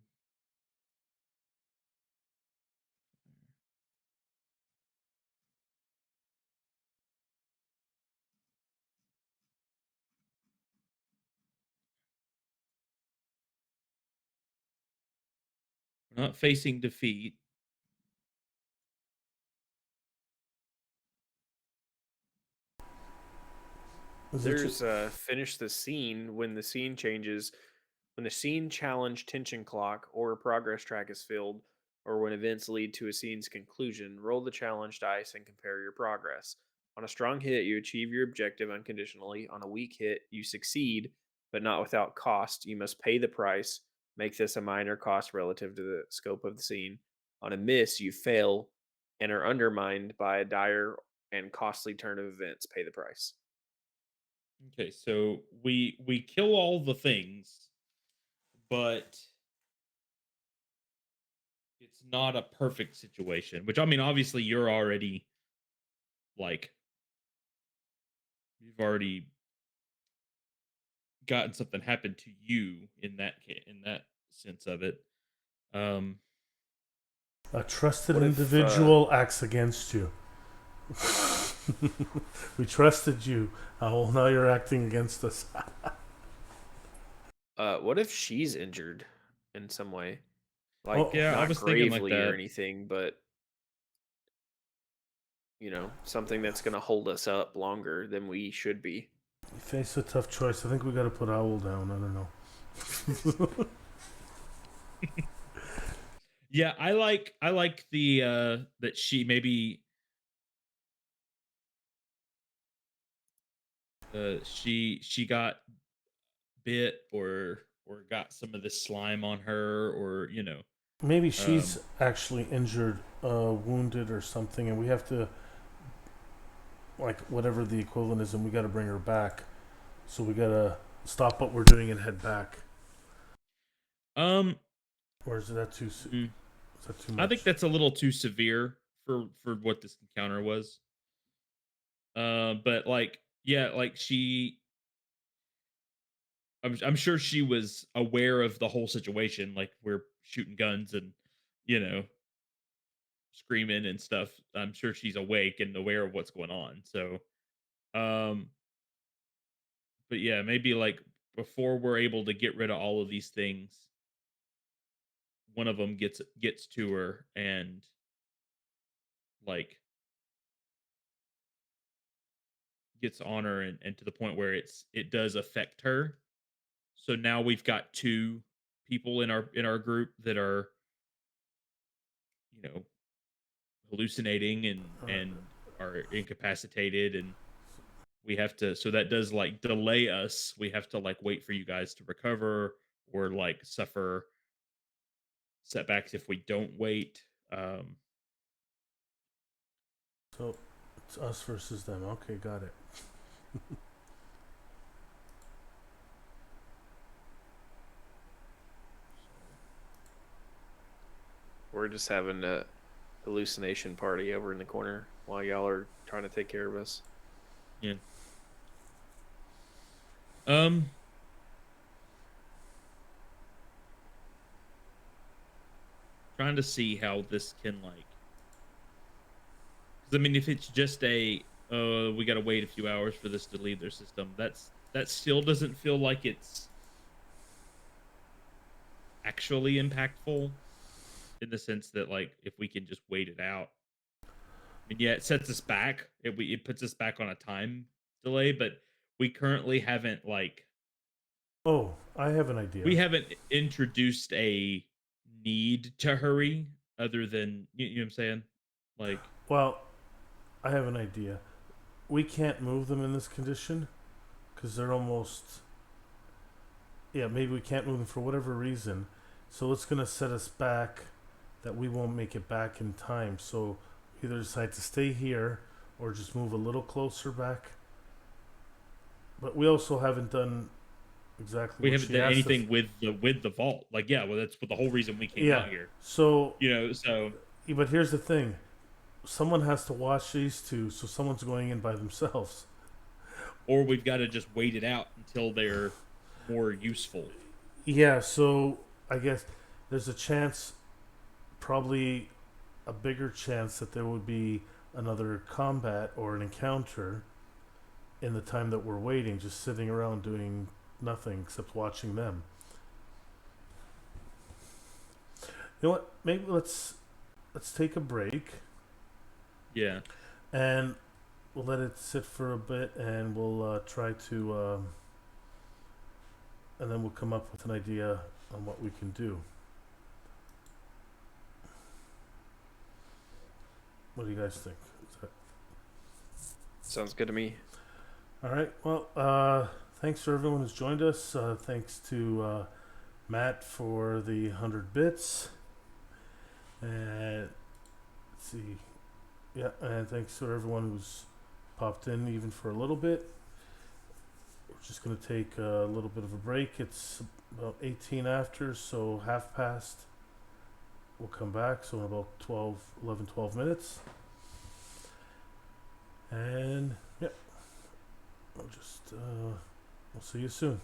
We're not facing defeat. Is it there's finish the scene when the scene changes, when the scene challenge tension clock or progress track is filled, or when events lead to a scene's conclusion. Roll the challenge dice and compare your progress. On a strong hit, you achieve your objective unconditionally. On a weak hit, you succeed, but not without cost. You must pay the price. Make this a minor cost relative to the scope of the scene. On a miss, you fail and are undermined by a dire and costly turn of events. Pay the price. Okay, so we kill all the things, but it's not a perfect situation. Which I mean, obviously, you're already like you've already gotten something happen to you in that sense of it. Um, a trusted What if individual acts against you? We trusted you. Oh, now you're acting against us. what if she's injured in some way? Like Oh, yeah, I not was thinking like gravely or that. anything, but something that's going to hold us up longer than we should be. you face a tough choice. I think we got to put Owl down. I don't know. Yeah, I like the that she maybe she got bit or got some of this slime on her, or you know. Maybe um she's actually injured, wounded, or something, and we have to, like, whatever the equivalent is, and we got to bring her back. So we got to stop what we're doing and head back. um Or is that too? mm, Is that too I think much? that's a little too severe for what this encounter was. But like yeah, like I'm sure she was aware of the whole situation, like we're shooting guns and you know screaming and stuff. I'm sure she's awake and aware of what's going on. So um but yeah, maybe like before we're able to get rid of all of these things, one of them gets to her and like gets on her, and to the point where it does affect her. So now we've got two people in our group that are, you know, hallucinating and are incapacitated, and we have to, so that does like delay us. We have to like wait for you guys to recover or like suffer setbacks if we don't wait. So it's us versus them. Okay, got it. we're just having a hallucination party over in the corner while y'all are trying to take care of us. Yeah. Um. Trying to see how this can like. Because I mean, if it's just we gotta wait a few hours for this to leave their system. That still doesn't feel like it's actually impactful in the sense that like if we can just wait it out. I mean, yeah, it sets us back. It puts us back on a time delay, but we currently haven't like Oh, I have an we idea. haven't introduced a need to hurry other than you know what I'm saying? Like Well, I have an idea. We can't move them in this condition because they're almost. Yeah, maybe we can't move them for whatever reason. So it's going to set us back that we won't make it back in time. So either decide to stay here or just move a little closer back. But we also haven't done exactly we what haven't she done asked us. anything with the vault. Like yeah, well that's what the whole reason we came Yeah. out here. So, You know, so but here's the thing. Someone has to watch these two, so someone's going in by themselves. or we've got to just wait it out until they're more useful. Yeah, so I guess there's a chance, probably a bigger chance that there would be another combat or an encounter in the time that we're waiting, just sitting around doing nothing except watching them. You know what? Maybe let's take a break Yeah. and we'll let it sit for a bit, and we'll try to, and then we'll come up with an idea on what we can do. What do you guys think? Sounds good to me. All right. Well, thanks for everyone who's joined us. Thanks to Matt for the 100 bits. And let's see. Yeah, and thanks for everyone who's popped in even for a little bit. We're just going to take a little bit of a break. It's about 18 after, so half past. We'll come back, so in about 12 minutes. And, yeah, we'll see you soon.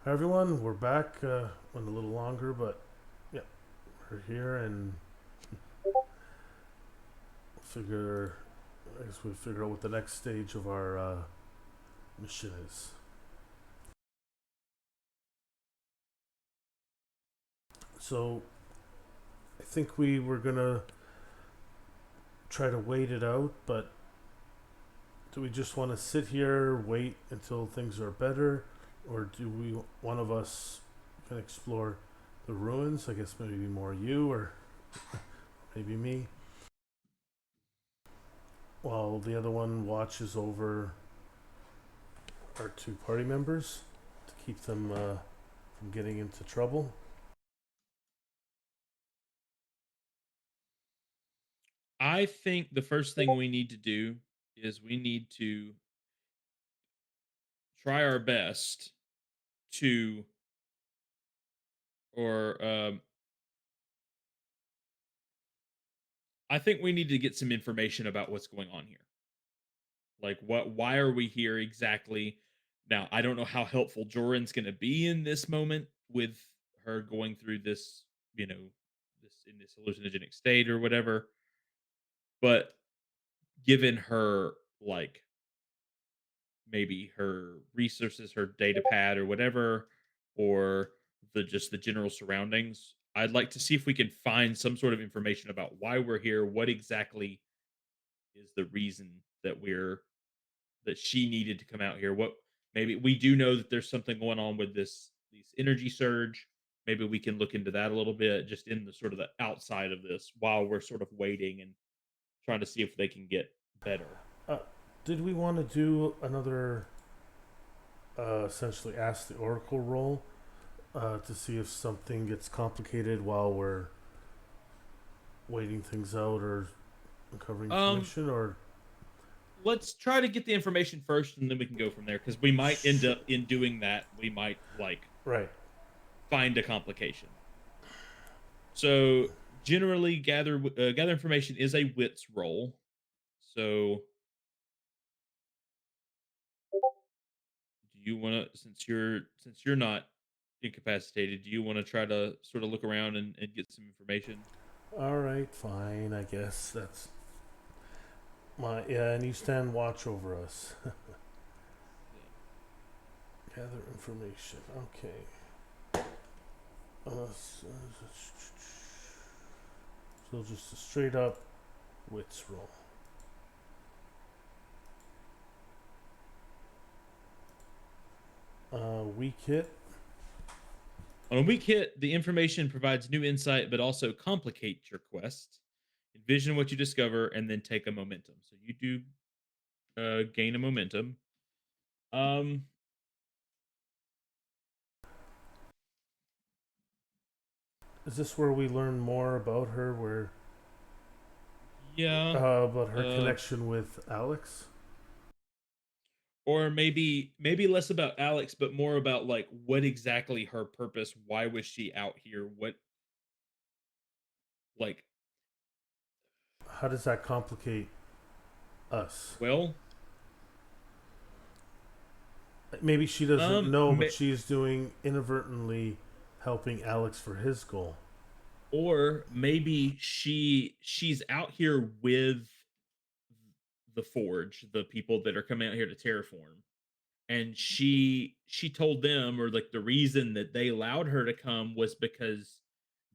Hi everyone, we're back. Went a little longer, but yeah, we're here and figure. I guess we figure out what the next stage of our mission is. So, I think we were gonna try to wait it out, but do we just want to sit here, wait until things are better, or do we one of us can explore the ruins? I guess maybe more you or maybe me, while the other one watches over our two party members to keep them from getting into trouble. I think the first thing we need to do is we need to try our best to, or I think we need to get some information about what's going on here. Like, why are we here exactly? Now, I don't know how helpful Joran's going to be in this moment with her going through this, you know, this in this hallucinogenic state or whatever. But given her, like, maybe her resources, her data pad or whatever, or the general surroundings, I'd like to see if we can find some sort of information about why we're here, what exactly is the reason that that she needed to come out here. What, maybe we do know that there's something going on with this energy surge. Maybe we can look into that a little bit, just in the sort of the outside of this, while we're sort of waiting and trying to see if they can get better. Uh, did we want to do another, essentially ask the Oracle roll to see if something gets complicated while we're waiting things out or uncovering Um, information? Or let's try to get the information first, and then we can go from there. Because we might end sure, up in doing that. We might like right? find a complication. So generally, gather information is a wits roll. So do you want to, since you're not incapacitated, do you want to try to sort of look around and get some information? All right, fine. I guess that's my yeah. And you stand watch over us. Yeah. Gather information. Okay. So just a straight up wits roll. Weak hit. On a weak hit, the information provides new insight, but also complicates your quest. Envision what you discover, and then take a momentum. So you do gain a momentum. Um, Is this where we learn more about her? Where yeah. about her Uh, connection with Alex? or maybe less about Alex, but more about like what exactly her purpose. Why was she out here? What, like, How does that complicate us? well, Maybe she doesn't um, know, ma- but she's doing inadvertently helping Alex for his goal. or maybe she's out here with the Forge, the people that are coming out here to terraform, and she told them, or like the reason that they allowed her to come was because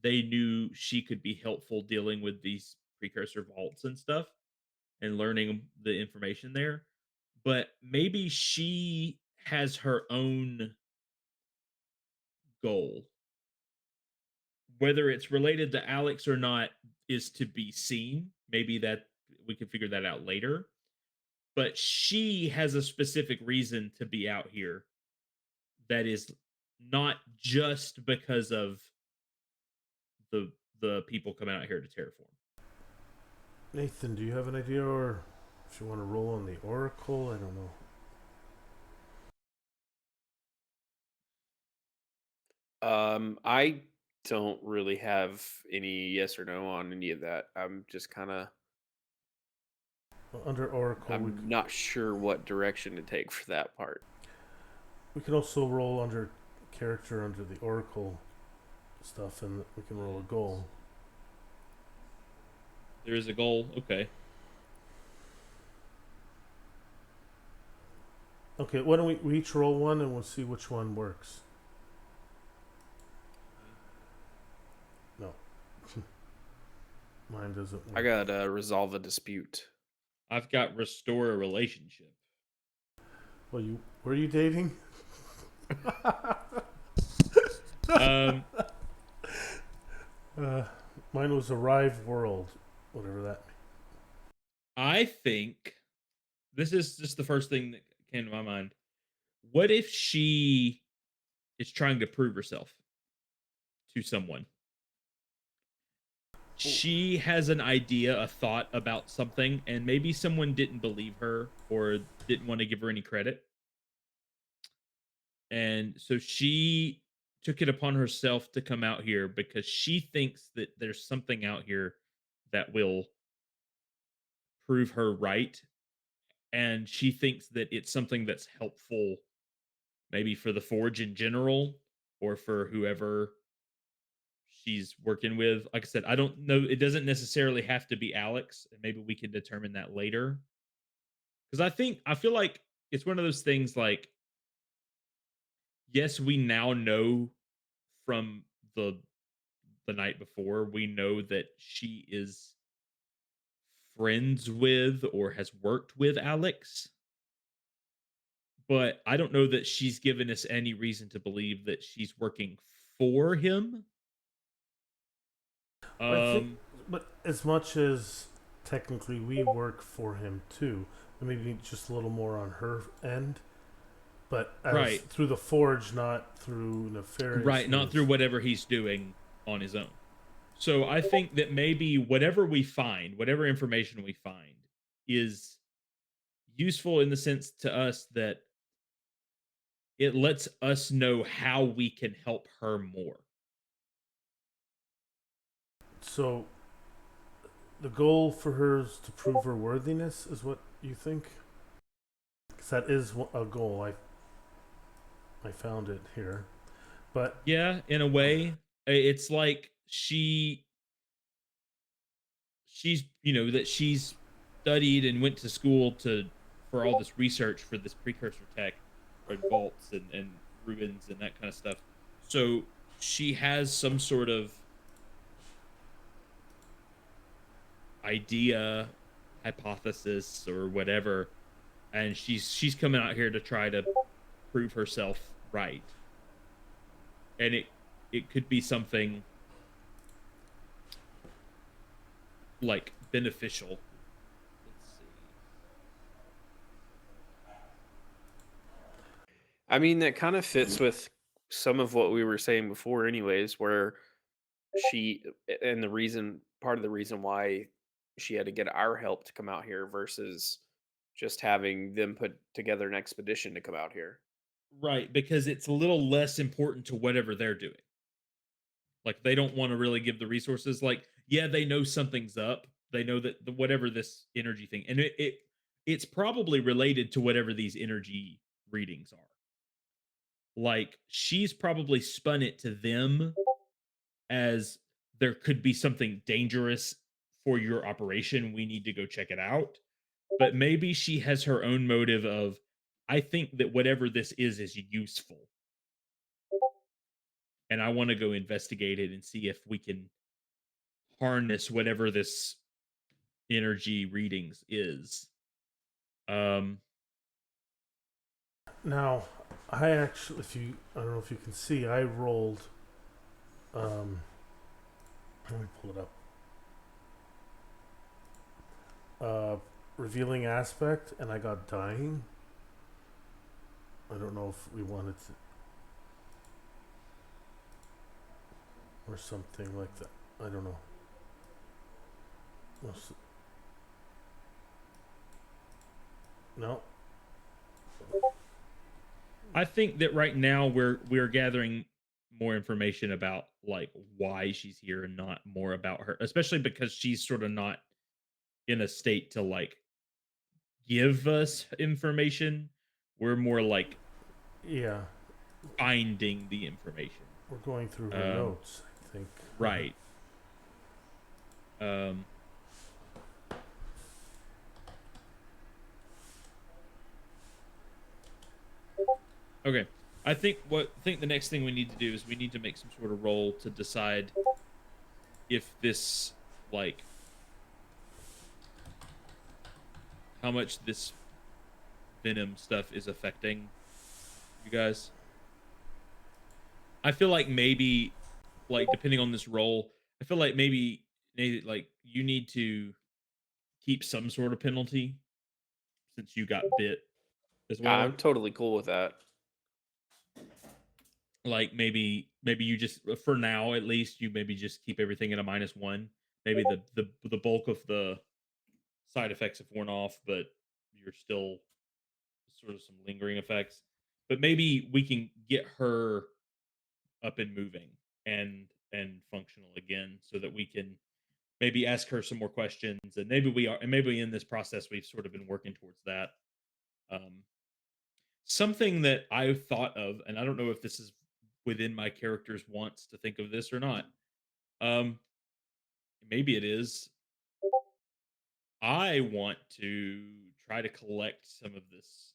they knew she could be helpful dealing with these precursor vaults and stuff and learning the information there. But maybe she has her own goal. Whether it's related to Alex or not is to be seen. Maybe that we can figure that out later. But she has a specific reason to be out here that is not just because of the the people coming out here to terraform. Nathan, do you have an idea, or if you want to roll on the Oracle? I don't know. I don't really have any yes or no on any of that. I'm just kind of Well, under Oracle, I'm not sure what direction to take for that part. we could also roll under character under the Oracle stuff, and we can roll a goal. There is a goal. Okay. Okay, why don't we each roll one and we'll see which one works. No. Mine doesn't work. I got resolve a dispute. I've got restore a relationship. Well, were you dating? Um, Mine was arrive world, whatever that means. I think this is just the first thing that came to my mind. What if she is trying to prove herself to someone? She has an idea, a thought about something, and maybe someone didn't believe her or didn't want to give her any credit. And so she took it upon herself to come out here because she thinks that there's something out here that will prove her right. And she thinks that it's something that's helpful, maybe for the Forge in general or for whoever she's working with. Like I said, I don't know. It doesn't necessarily have to be Alex. And maybe we can determine that later. Because I feel like it's one of those things like, yes, we now know from the night before, we know that she is friends with or has worked with Alex. But I don't know that she's given us any reason to believe that she's working for him. I think, but as much as technically we work for him too, maybe just a little more on her end, but as Right. through the Forge, not through nefarious. Right, not means. through whatever he's doing on his own. So I think that maybe whatever we find, whatever information we find, is useful in the sense to us that it lets us know how we can help her more. So the goal for her is to prove her worthiness, is what you think? Because that is a goal. I found it here, but Yeah, in a way, it's like she's that she's studied and went to school to for all this research for this precursor tech and vaults and ruins and that kind of stuff. So she has some sort of idea, hypothesis, or whatever, and she's coming out here to try to prove herself right. And it could be something like beneficial. Let's see. I mean, that kind of fits with some of what we were saying before, anyways, where she and the reason part of the reason why she had to get our help to come out here versus just having them put together an expedition to come out here. Right, because it's a little less important to whatever they're doing. Like they don't want to really give the resources. Like, yeah, they know something's up. They know that whatever this energy thing, and it's probably related to whatever these energy readings are. Like she's probably spun it to them as there could be something dangerous for your operation. We need to go check it out. But maybe she has her own motive of, I think that whatever this is useful. And I want to go investigate it and see if we can harness whatever this energy readings is. Um now I actually, I don't know if you can see, I rolled. Let me pull it up. Revealing aspect, and I got dying. I don't know if we wanted to, or something like that. I don't know. No. I think that right now we're gathering more information about like why she's here and not more about her, especially because she's sort of not in a state to like give us information. We're more like Yeah. finding the information. We're going through her notes, I think. Right. Okay. I think the next thing we need to do is we need to make some sort of roll to decide if this, like, how much this venom stuff is affecting you guys. I feel like maybe, like, depending on this roll, I feel like maybe like you need to keep some sort of penalty since you got bit as I'm well. totally cool with that. Like maybe you just, for now at least, you maybe just keep everything at a -1. Maybe the bulk of the side effects have worn off, but you're still sort of some lingering effects. But maybe we can get her up and moving and functional again, so that we can maybe ask her some more questions, and maybe in this process we've sort of been working towards that. Um, Something that I thought of, and I don't know if this is within my character's wants to think of this or not. Um, Maybe it is. I want to try to collect some of this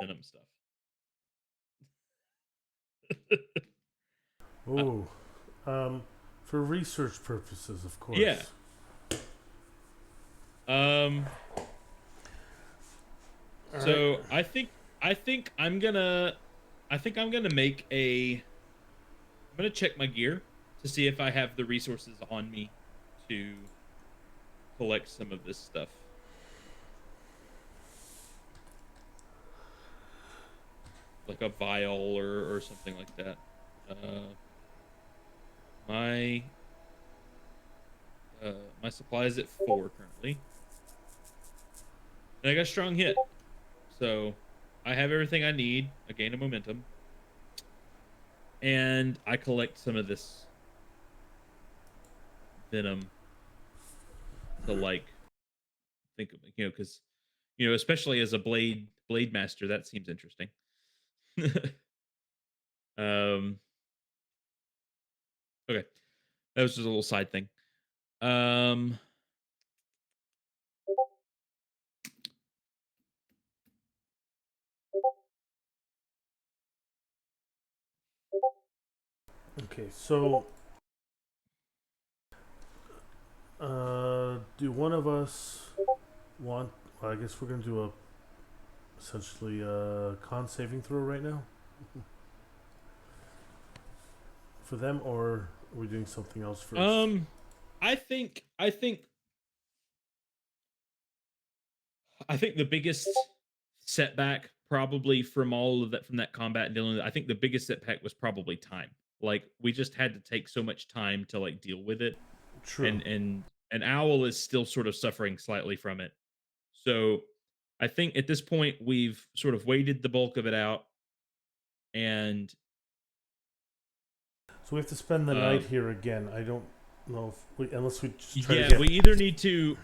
venom stuff. Uh, Oh, for research purposes, of yeah. course. Um. All right. So I think I'm gonna make a. I'm gonna check my gear to see if I have the resources on me to collect some of this stuff. Like a vial or something like that. Uh, my my supply is at 4 currently, and I got a strong hit, so I have everything I need. I gain a momentum, and I collect some of this venom to, like, think of, because especially as a blade master, that seems interesting. um, okay, that was just a little side thing. Um, Okay, so do one of us want? Well, I guess we're gonna do a essentially a con saving throw right now for them, or are we doing something else first? um, I think the biggest setback, probably, from all of that, from that combat and dealing with it, I think the biggest setback was probably time. Like, we just had to take so much time to, like, deal with it, True. and Owl is still sort of suffering slightly from it. So I think at this point we've sort of waited the bulk of it out, and So we have to spend the night um, here again. I don't know if we, unless we just try to yeah, get. we either need to,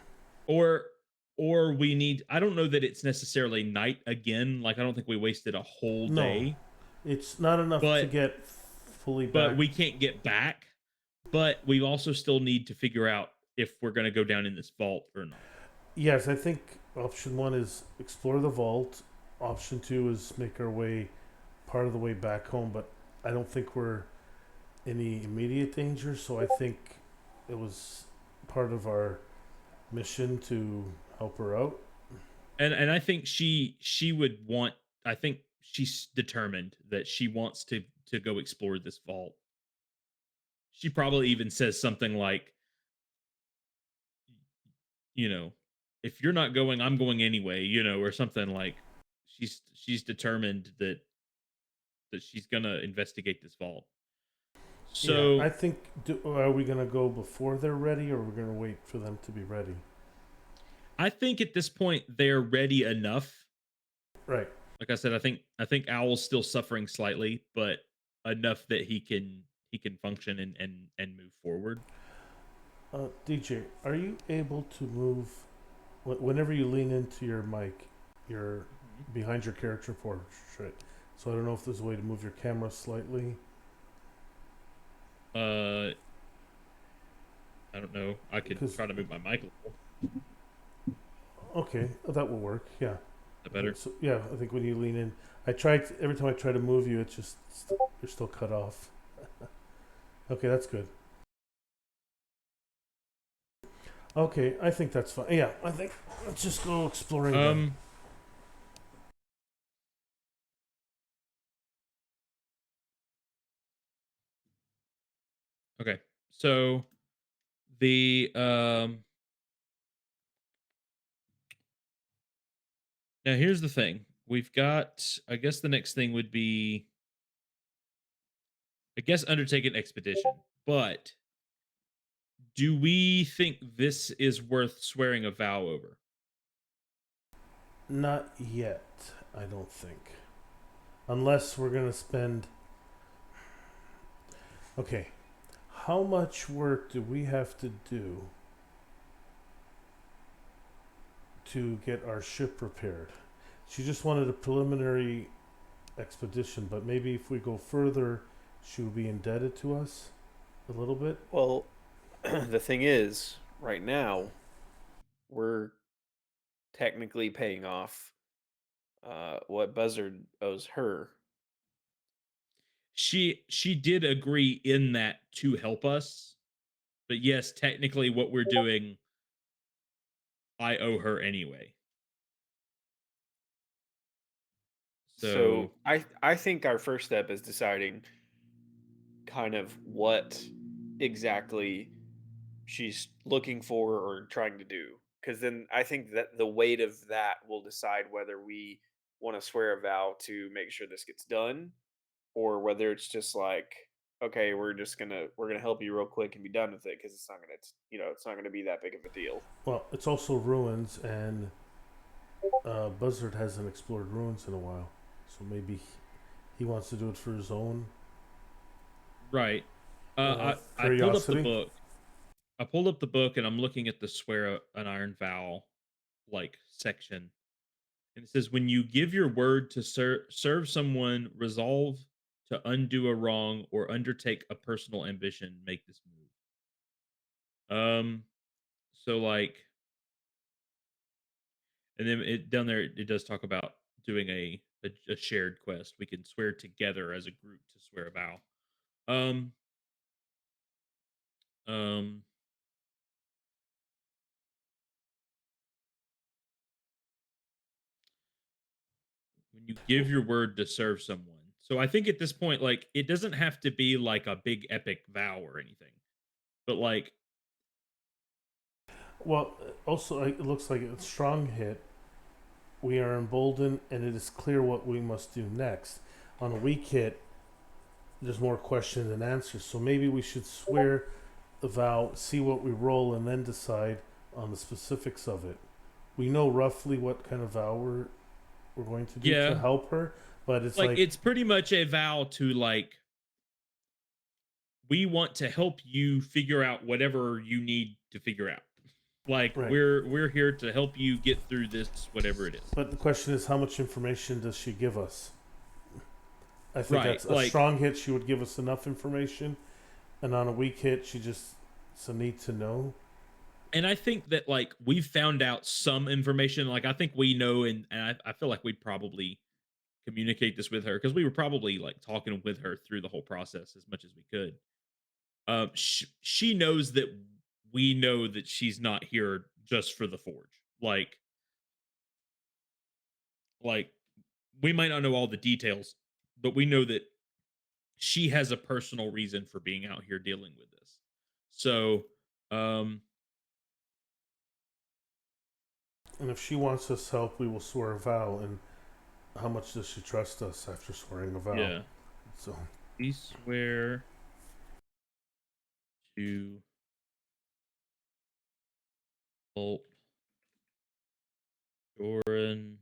or we need. I don't know that it's necessarily night again. Like, I don't think we wasted a whole No, day, it's not enough to but get fully but back. we can't get back. But we also still need to figure out if we're going to go down in this vault or not. Yes, I think option one is explore the vault. Option two is make our way part of the way back home, but I don't think we're any immediate danger, so I think it was part of our mission to help her out. And I think she would want. I think she's determined that she wants to go explore this vault. She probably even says something like, you know, if you're not going, I'm going anyway, or something. Like, she's determined that she's gonna investigate this vault. Yeah, I So think. Are we gonna go before they're ready, or we're gonna wait for them to be ready? I think at this point they're ready enough. Right. Like I said, I think Owl's still suffering slightly, but enough that he can function and move forward. DJ, are you able to move whenever you lean into your mic? You're Mhm. behind your character portrait. So I don't know if there's a way to move your camera slightly. I don't know. I could Because try to move my mic a little. okay, that will work. Yeah. Is that Okay, better? so yeah, I think when you lean in, I tried every time I try to move you, it's just you're still cut off. Okay, that's good. Okay, I think that's fine. Yeah, I think let's just go exploring then. Um. Okay. So the now here's the thing. We've got. I guess the next thing would be. I guess undertake an expedition, but do we think this is worth swearing a vow over? Not yet, I don't think. Unless we're gonna spend. Okay, how much work do we have to do to get our ship repaired? She just wanted a preliminary expedition, but maybe if we go further, she would be indebted to us a little bit. Well, the thing is, right now we're technically paying off what Buzzard owes her. She did agree in that to help us, but yes, technically what we're doing, I owe her anyway. So So I think our first step is deciding kind of what exactly she's looking for or trying to do. Because then I think that the weight of that will decide whether we want to swear a vow to make sure this gets done, or whether it's just like, okay, we're gonna help you real quick and be done with it because it's not gonna it's not gonna be that big of a deal. Well, it's also ruins, and Buzzard hasn't explored ruins in a while, so maybe he wants to do it for his own right. I pulled up the curiosity. book. I pulled up the book and I'm looking at the swear an iron vow like section. And it says when you give your word to serve someone, resolve to undo a wrong or undertake a personal ambition, make this move. So like and then it down there it does talk about doing a shared quest. We can swear together as a group to swear a vow. Um um when you give your word to serve someone. So I think at this point, like it doesn't have to be like a big epic vow or anything, but like Well, also it looks like a strong hit. We are emboldened, and it is clear what we must do next. On a weak hit, there's more questions than answers. So maybe we should swear the vow, see what we roll, and then decide on the specifics of it. We know roughly what kind of vow we're going to do to yeah, help her, but it's like like it's pretty much a vow to like we want to help you figure out whatever you need to figure out. Like right. we're here to help you get through this whatever it is. But the question is, how much information does she give us? I think Right. that's a Like strong hit. She would give us enough information, and on a weak hit, she just it's a need to know. and I think that like we've found out some information. Like I think we know and I feel like we'd probably communicate this with her because we were probably like talking with her through the whole process as much as we could. She knows that we know that she's not here just for the forge. Like we might not know all the details, but we know that she has a personal reason for being out here dealing with this. So, um, And if she wants us help, we will swear a vow. And how much does she trust us after swearing a vow? yeah, So we swear to help Joran.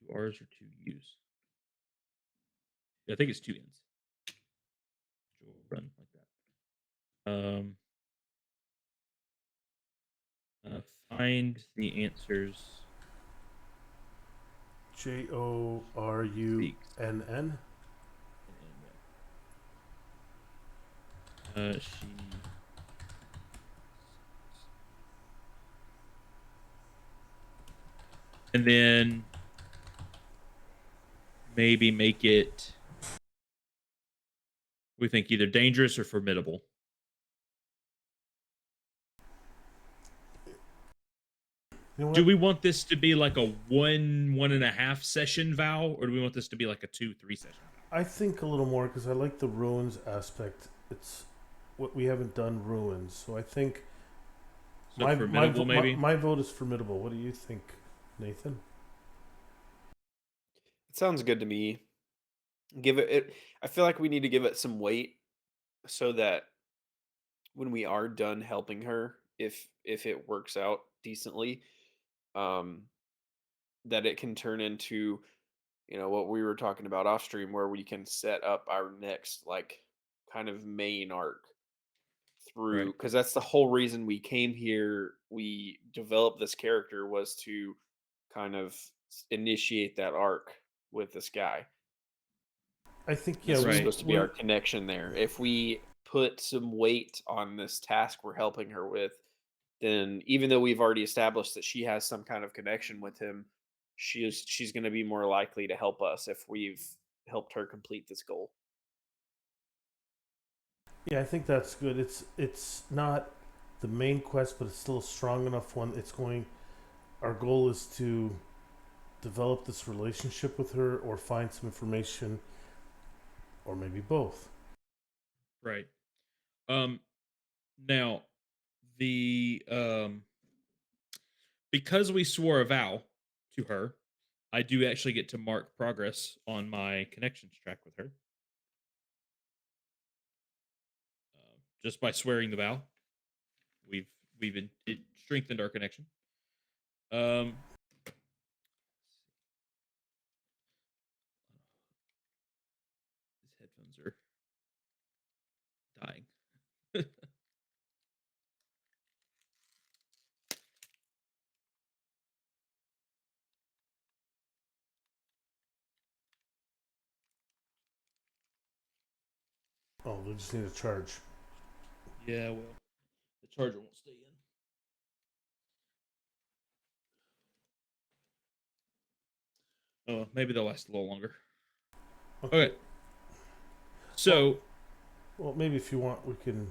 Two R's or two U's? I think it's two N's. Joran, like that. Uh, find the answers Journn. She. And then maybe make it, we think, either dangerous or formidable. You know Do what? we want this to be like a 1.5 session vow, or do we want this to be like a 2-3 session vow? I think a little more because I like the ruins aspect. It's what we haven't done ruins, so I think So formidable, maybe. my vote is formidable. What do you think, Nathan? It sounds good to me. Give it. I feel like we need to give it some weight so that when we are done helping her, if it works out decently, um, that it can turn into what we were talking about off stream, where we can set up our next like kind of main arc through, Right. because that's the whole reason we came here. We developed this character was to kind of initiate that arc with this guy. I think yeah, This was Right. supposed to be our connection there. If we put some weight on this task we're helping her with, then even though we've already established that she has some kind of connection with him, she's going to be more likely to help us if we've helped her complete this goal. yeah, I think that's good. It's not the main quest, but it's still a strong enough one. It's going. Our goal is to develop this relationship with her, or find some information, or maybe both. Right. Um. Now, the because we swore a vow to her, I do actually get to mark progress on my connections track with her. Just by swearing the vow, we've it strengthened our connection. Um, these headphones are dying. Oh, they just need a charge. Yeah, well, the charger won't stay in. Oh, maybe they'll last a little longer. Okay. So, Well, maybe if you want, maybe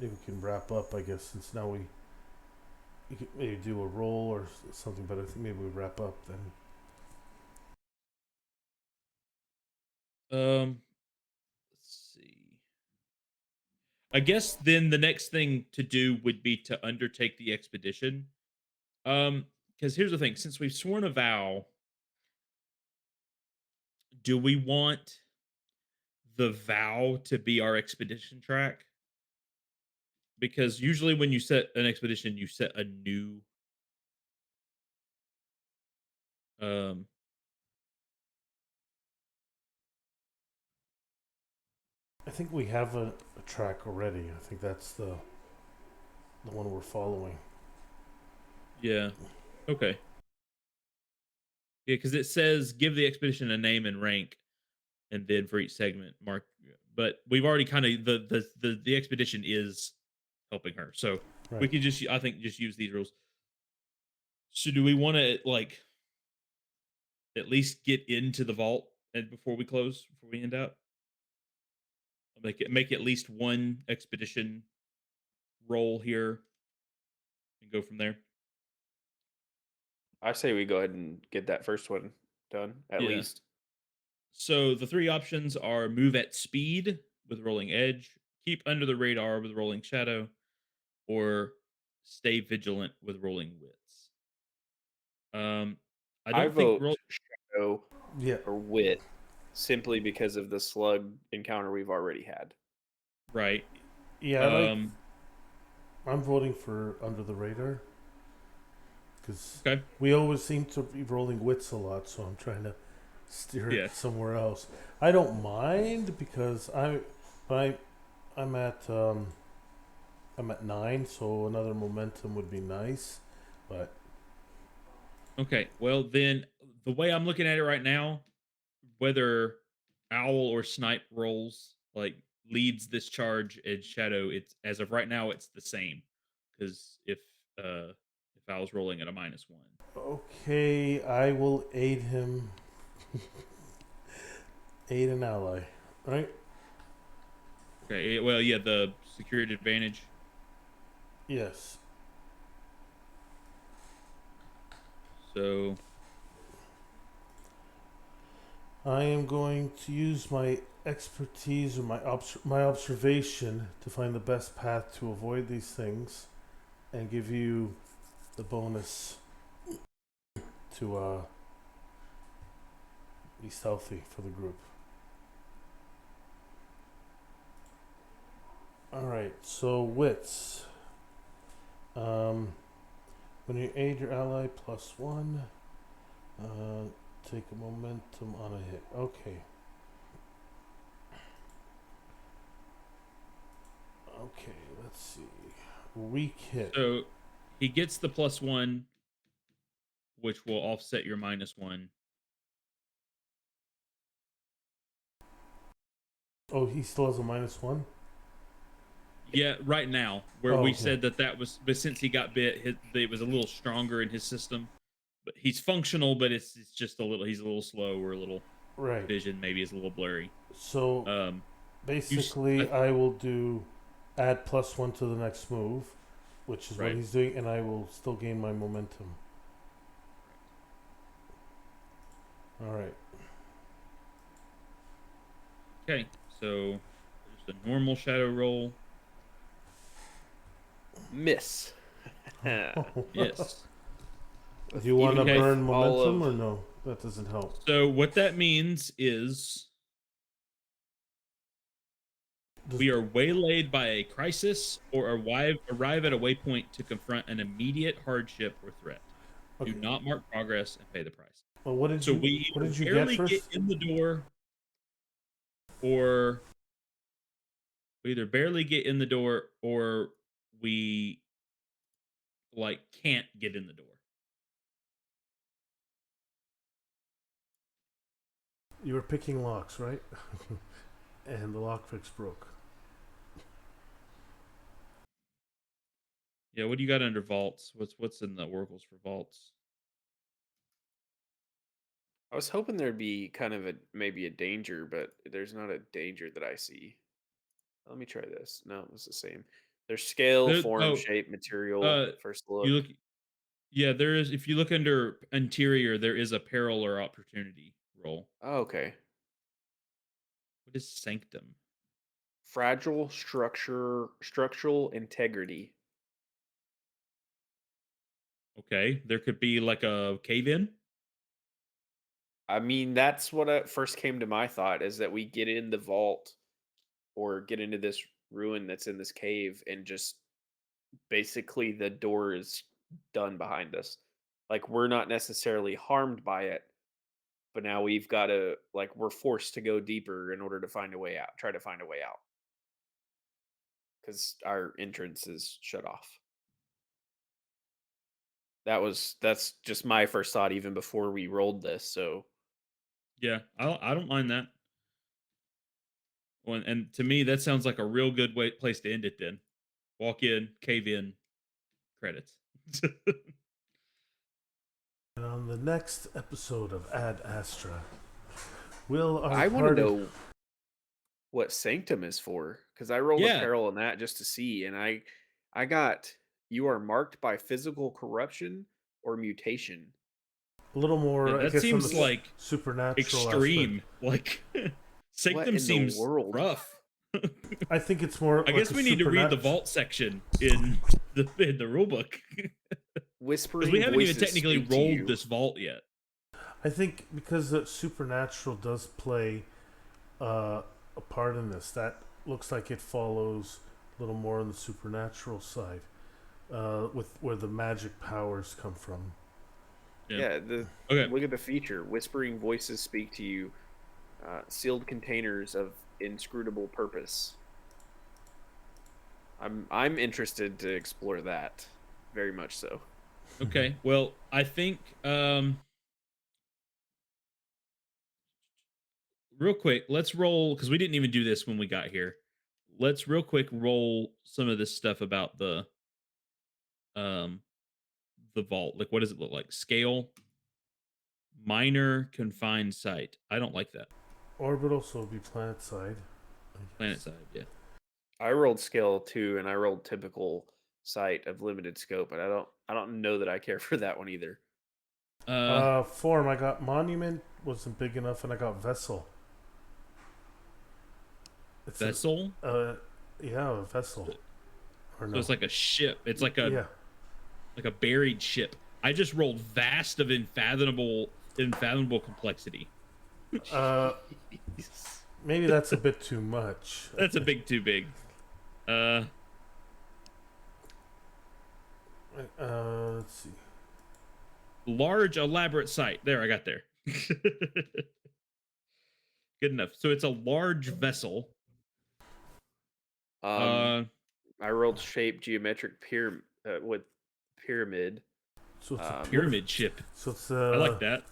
we can wrap up. I guess since now we could maybe do a roll or something, but I think maybe we wrap up then. let's see. I guess then the next thing to do would be to undertake the expedition. Because here's the thing: since we've sworn a vow, do we want the vow to be our expedition track? Because usually when you set an expedition, you set a new um I think we have a track already. I think that's the one we're following. yeah. Okay. Yeah, because it says give the expedition a name and rank, and then for each segment mark. But we've already kind of the expedition is helping her, so we Right. could just I think just use these rules. So do we want to like at least get into the vault and before we close, before we end out? Make at least one expedition roll here and go from there. I say we go ahead and get that first one done at Yeah. least. So the three options are move at speed with rolling edge, keep under the radar with rolling shadow, or stay vigilant with rolling wits. Um, I I don't think vote shadow Yeah. or wit simply because of the slug encounter we've already had. right. Yeah. Um, I'm voting for under the radar because okay. we always seem to be rolling wits a lot. So I'm trying to steer Yeah. it somewhere else. I don't mind because I I'm I'm at 9, so another momentum would be nice. But Okay. Well, then the way I'm looking at it right now, whether owl or snipe rolls like leads this charge in shadow, it's as of right now it's the same. Because if I was rolling at a -1. Okay, I will aid him. Aid an ally, right? Okay. Well, yeah, the security advantage. Yes. So I am going to use my expertise or my observation to find the best path to avoid these things, and give you the bonus to be stealthy for the group. All right. So wits. When you aid your ally, +1. Take a momentum on a hit. Okay. Okay, let's see. Weak hit. so he gets the +1, which will offset your -1. Oh, he still has a -1? Yeah, right now, where Oh, we okay. said that was, but since he got bit, it was a little stronger in his system. But he's functional, but it's just a little. He's a little slow, or a little Right. vision maybe is a little blurry. So Um, you s- basically, I, I will do add +1 to the next move, which is what right. he's doing, and I will still gain my momentum. All right. Okay, so just a normal shadow roll. Miss. Yes. Do you want to Even Okay. with burn all momentum of or no? That doesn't help. So what that means is Does, we are waylaid by a crisis or arrive at a waypoint to confront an immediate hardship or threat. Do okay. not mark progress and pay the price. Well, So we what either did you get barely get first? in the door, or we either barely get in the door, or we like can't get in the door. You were picking locks, right? And the lockpicks broke. Yeah, what do you got under vaults? What's in the oracles for vaults? I was hoping there'd be kind of a maybe a danger, but there's not a danger that I see. Let me try this. No, it's the same. There's scale, There, form, oh, shape, material, uh, first you look. look. Yeah, there is. If you look under interior, there is a peril or opportunity roll. Oh, okay. What is sanctum? Fragile structural integrity. Okay, there could be like a cave in. I mean, that's what first came to my thought is that we get in the vault or get into this ruin that's in this cave and just basically the door is done behind us. Like we're not necessarily harmed by it, but now we've got to like we're forced to go deeper in order to find a way out, try to find a way out because our entrance is shut off. That's just my first thought even before we rolled this. So Yeah, I don't mind that. Well, and to me, that sounds like a real good place to end it. Then walk in, cave in, credits. And on the next episode of Ad Astra, will our I want to party. know what Sanctum is for because I rolled a Yeah, peril in that just to see, and I got you are marked by physical corruption or mutation. A little yeah, more, I that guess, on the seems like supernatural aspect. extreme. Like What sanctum in the seems world? rough. I think it's more I like guess a we need to read the supernatural. vault section in the rule book because we Whispering haven't even voices technically speak to rolled you. this vault yet. I think because the supernatural does play a part in this, that looks like it follows a little more on the supernatural side, with where the magic powers come from. Yeah. Yeah, the Okay. look at the feature. Whispering voices speak to you. Sealed containers of inscrutable purpose. I'm interested to explore that very much so. Okay. Well, I think real quick, let's roll because we didn't even do this when we got here. Let's real quick roll some of this stuff about um the vault. Like, what does it look like? Scale, minor, confined site. I don't like that. Orbital, so it'll be planet side. I Planet guess. side, yeah. I rolled scale 2 and I rolled typical sight of limited scope, and I don't know that I care for that one either. Form, I got monument wasn't big enough, and I got vessel. It's a, Vessel. yeah, a vessel. Or So no? it's like a ship. It's Yeah. like a buried ship. I just rolled vast of unfathomable complexity. Uh, maybe that's a bit too much. That's a big too big. Uh Let's see. Large elaborate site. There, I got there. Good enough. So it's a large vessel. Um, Uh I rolled shape geometric with pyramid. So it's a Pyramid ship. So it's I like that.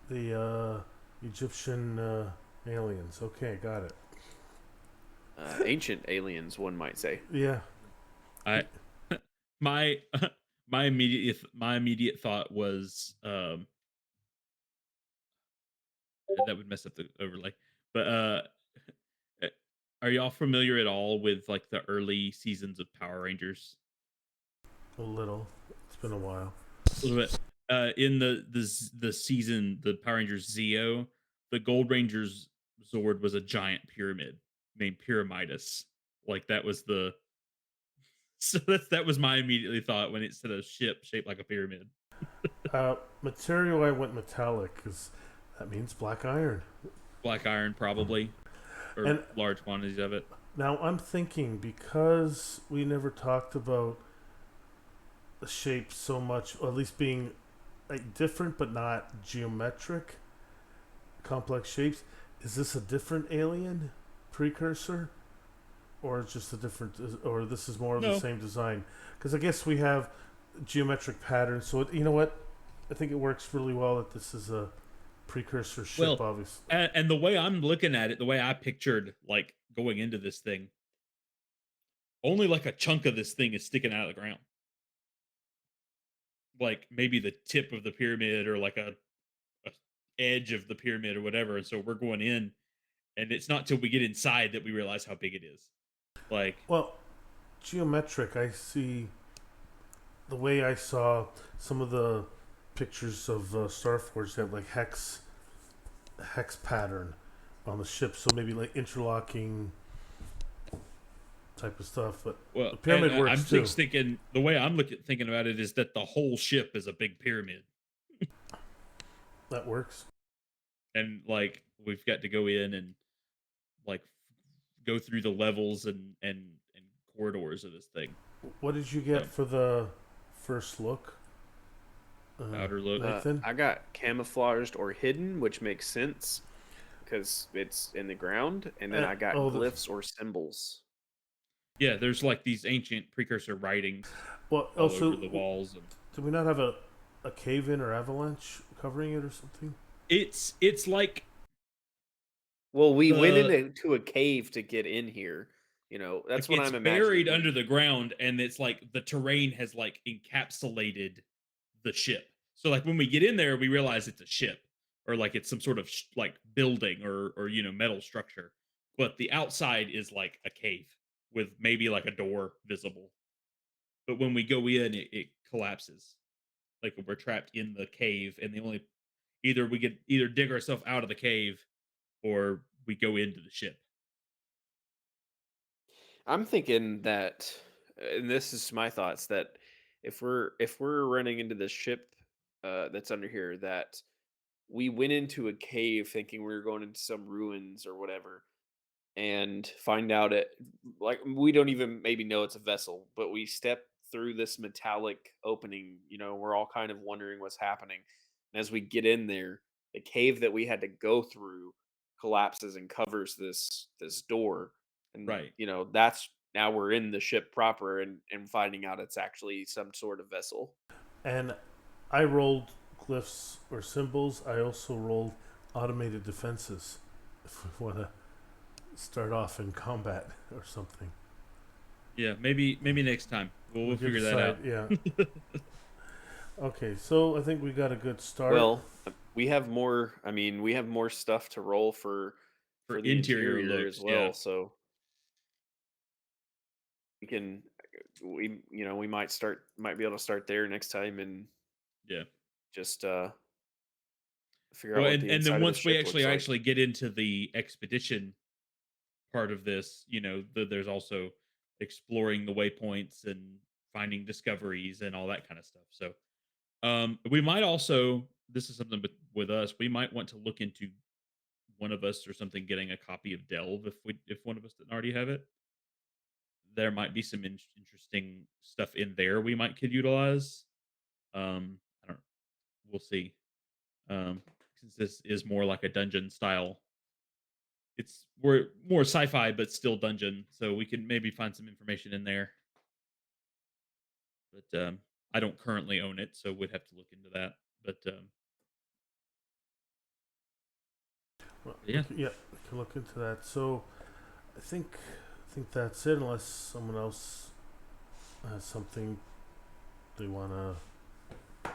the Egyptian aliens. Okay, got it. Ancient aliens, one might say. Yeah. I my my immediate thought was that would mess up the overlay. But eh, are y'all familiar at all with like the early seasons of Power Rangers? A little. It's been a while. A little bit. In the season, the Power Rangers Zeo, the Gold Ranger's Zord was a giant pyramid named Pyramidus. Like that was the so that was my immediately thought when it said a ship shaped like a pyramid. Material, I went metallic because that means black iron. Black iron, probably, or And large quantities of it. now I'm thinking, because we never talked about the shape so much, or at least being like different but not geometric, complex shapes. Is this a different alien precursor, or it's just a different, or this is more of the No. same design? Because I guess we have geometric patterns. So you know what? I think it works really well that this is a precursor ship, Well, obviously. and the way I'm looking at it, the way I pictured like going into this thing, only like a chunk of this thing is sticking out of the ground. Like maybe the tip of the pyramid or like a edge of the pyramid or whatever. And so we're going in, and it's not till we get inside that we realize how big it is. Like, Well, geometric, I see the way I saw some of the pictures of Starforged have like hex pattern on the ship, so maybe like interlocking type of stuff. But well, the and pyramid I'm works too. just thinking the way I'm thinking about it is that the whole ship is a big pyramid, That works. and like we've got to go in and like go through the levels and corridors of this thing. What did you get So for the first look, outer look. Nathan? I got camouflaged or hidden, which makes sense because it's in the ground, and then I got Oh, glyphs or symbols. Yeah, there's like these ancient precursor writings well, all also, over the walls, and do we not have a cave in or avalanche covering it or something? it's like Well, we went the into a cave to get in here. You know, like that's what it's I'm imagining. buried under the ground, and it's like the terrain has like encapsulated the ship. So like when we get in there, we realize it's a ship or like it's some sort of like building or metal structure, but the outside is like a cave with maybe like a door visible. But when we go in, it collapses. Like we're trapped in the cave, and the only either we get either dig ourselves out of the cave or we go into the ship. I'm thinking that, and this is my thoughts, that if we're running into this ship that's under here, that we went into a cave thinking we were going into some ruins or whatever, and find out it, like, we don't even maybe know it's a vessel, but we step through this metallic opening. We're all kind of wondering what's happening, and as we get in there, the cave that we had to go through collapses and covers this door, and Right. that's now we're in the ship proper, and finding out it's actually some sort of vessel. And I rolled glyphs or symbols. I also rolled automated defenses. If we want to start off in combat or something, Yeah, maybe next time we'll we could figure that decide. out. Yeah. Okay, so I think we got a good start. Well, we have more. I mean, we have more stuff to roll For for the interior interior as looks, yeah. well. So we can we might be able to start there next time and Yeah. just figure out Well, what the and then inside of the once we ship looks like. actually get into the expedition part of this, there's also exploring the waypoints and finding discoveries and all that kind of stuff. So, we might also, this is something with us, we might want to look into one of us or something getting a copy of Delve if one of us didn't already have it. There might be some interesting stuff in there we might could utilize. I don't. We'll see. Um, since this is more like a dungeon style, we're more sci-fi but still dungeon, so we can maybe find some information in there. But I don't currently own it, so we'd have to look into that. But Well, yeah, yeah, we can look into that. So I think that's it. Unless someone else has something they want to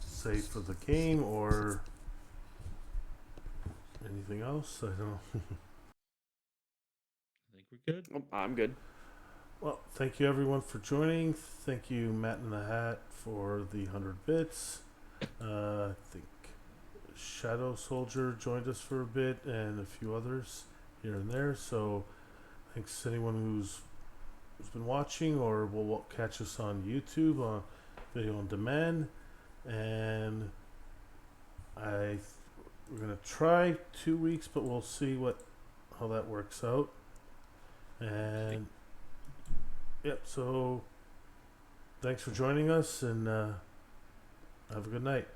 say for the game or anything else. I don't know. I think we're good. Oh, I'm good. Well, thank you everyone for joining. Thank you, Matt in the Hat, for the 100 bits. I think Shadow Soldier joined us for a bit, and a few others here and there. So thanks to anyone who's been watching or will catch us on YouTube on video on demand. And we're gonna try 2 weeks, but we'll see how that works out. And yep. So thanks for joining us, and have a good night.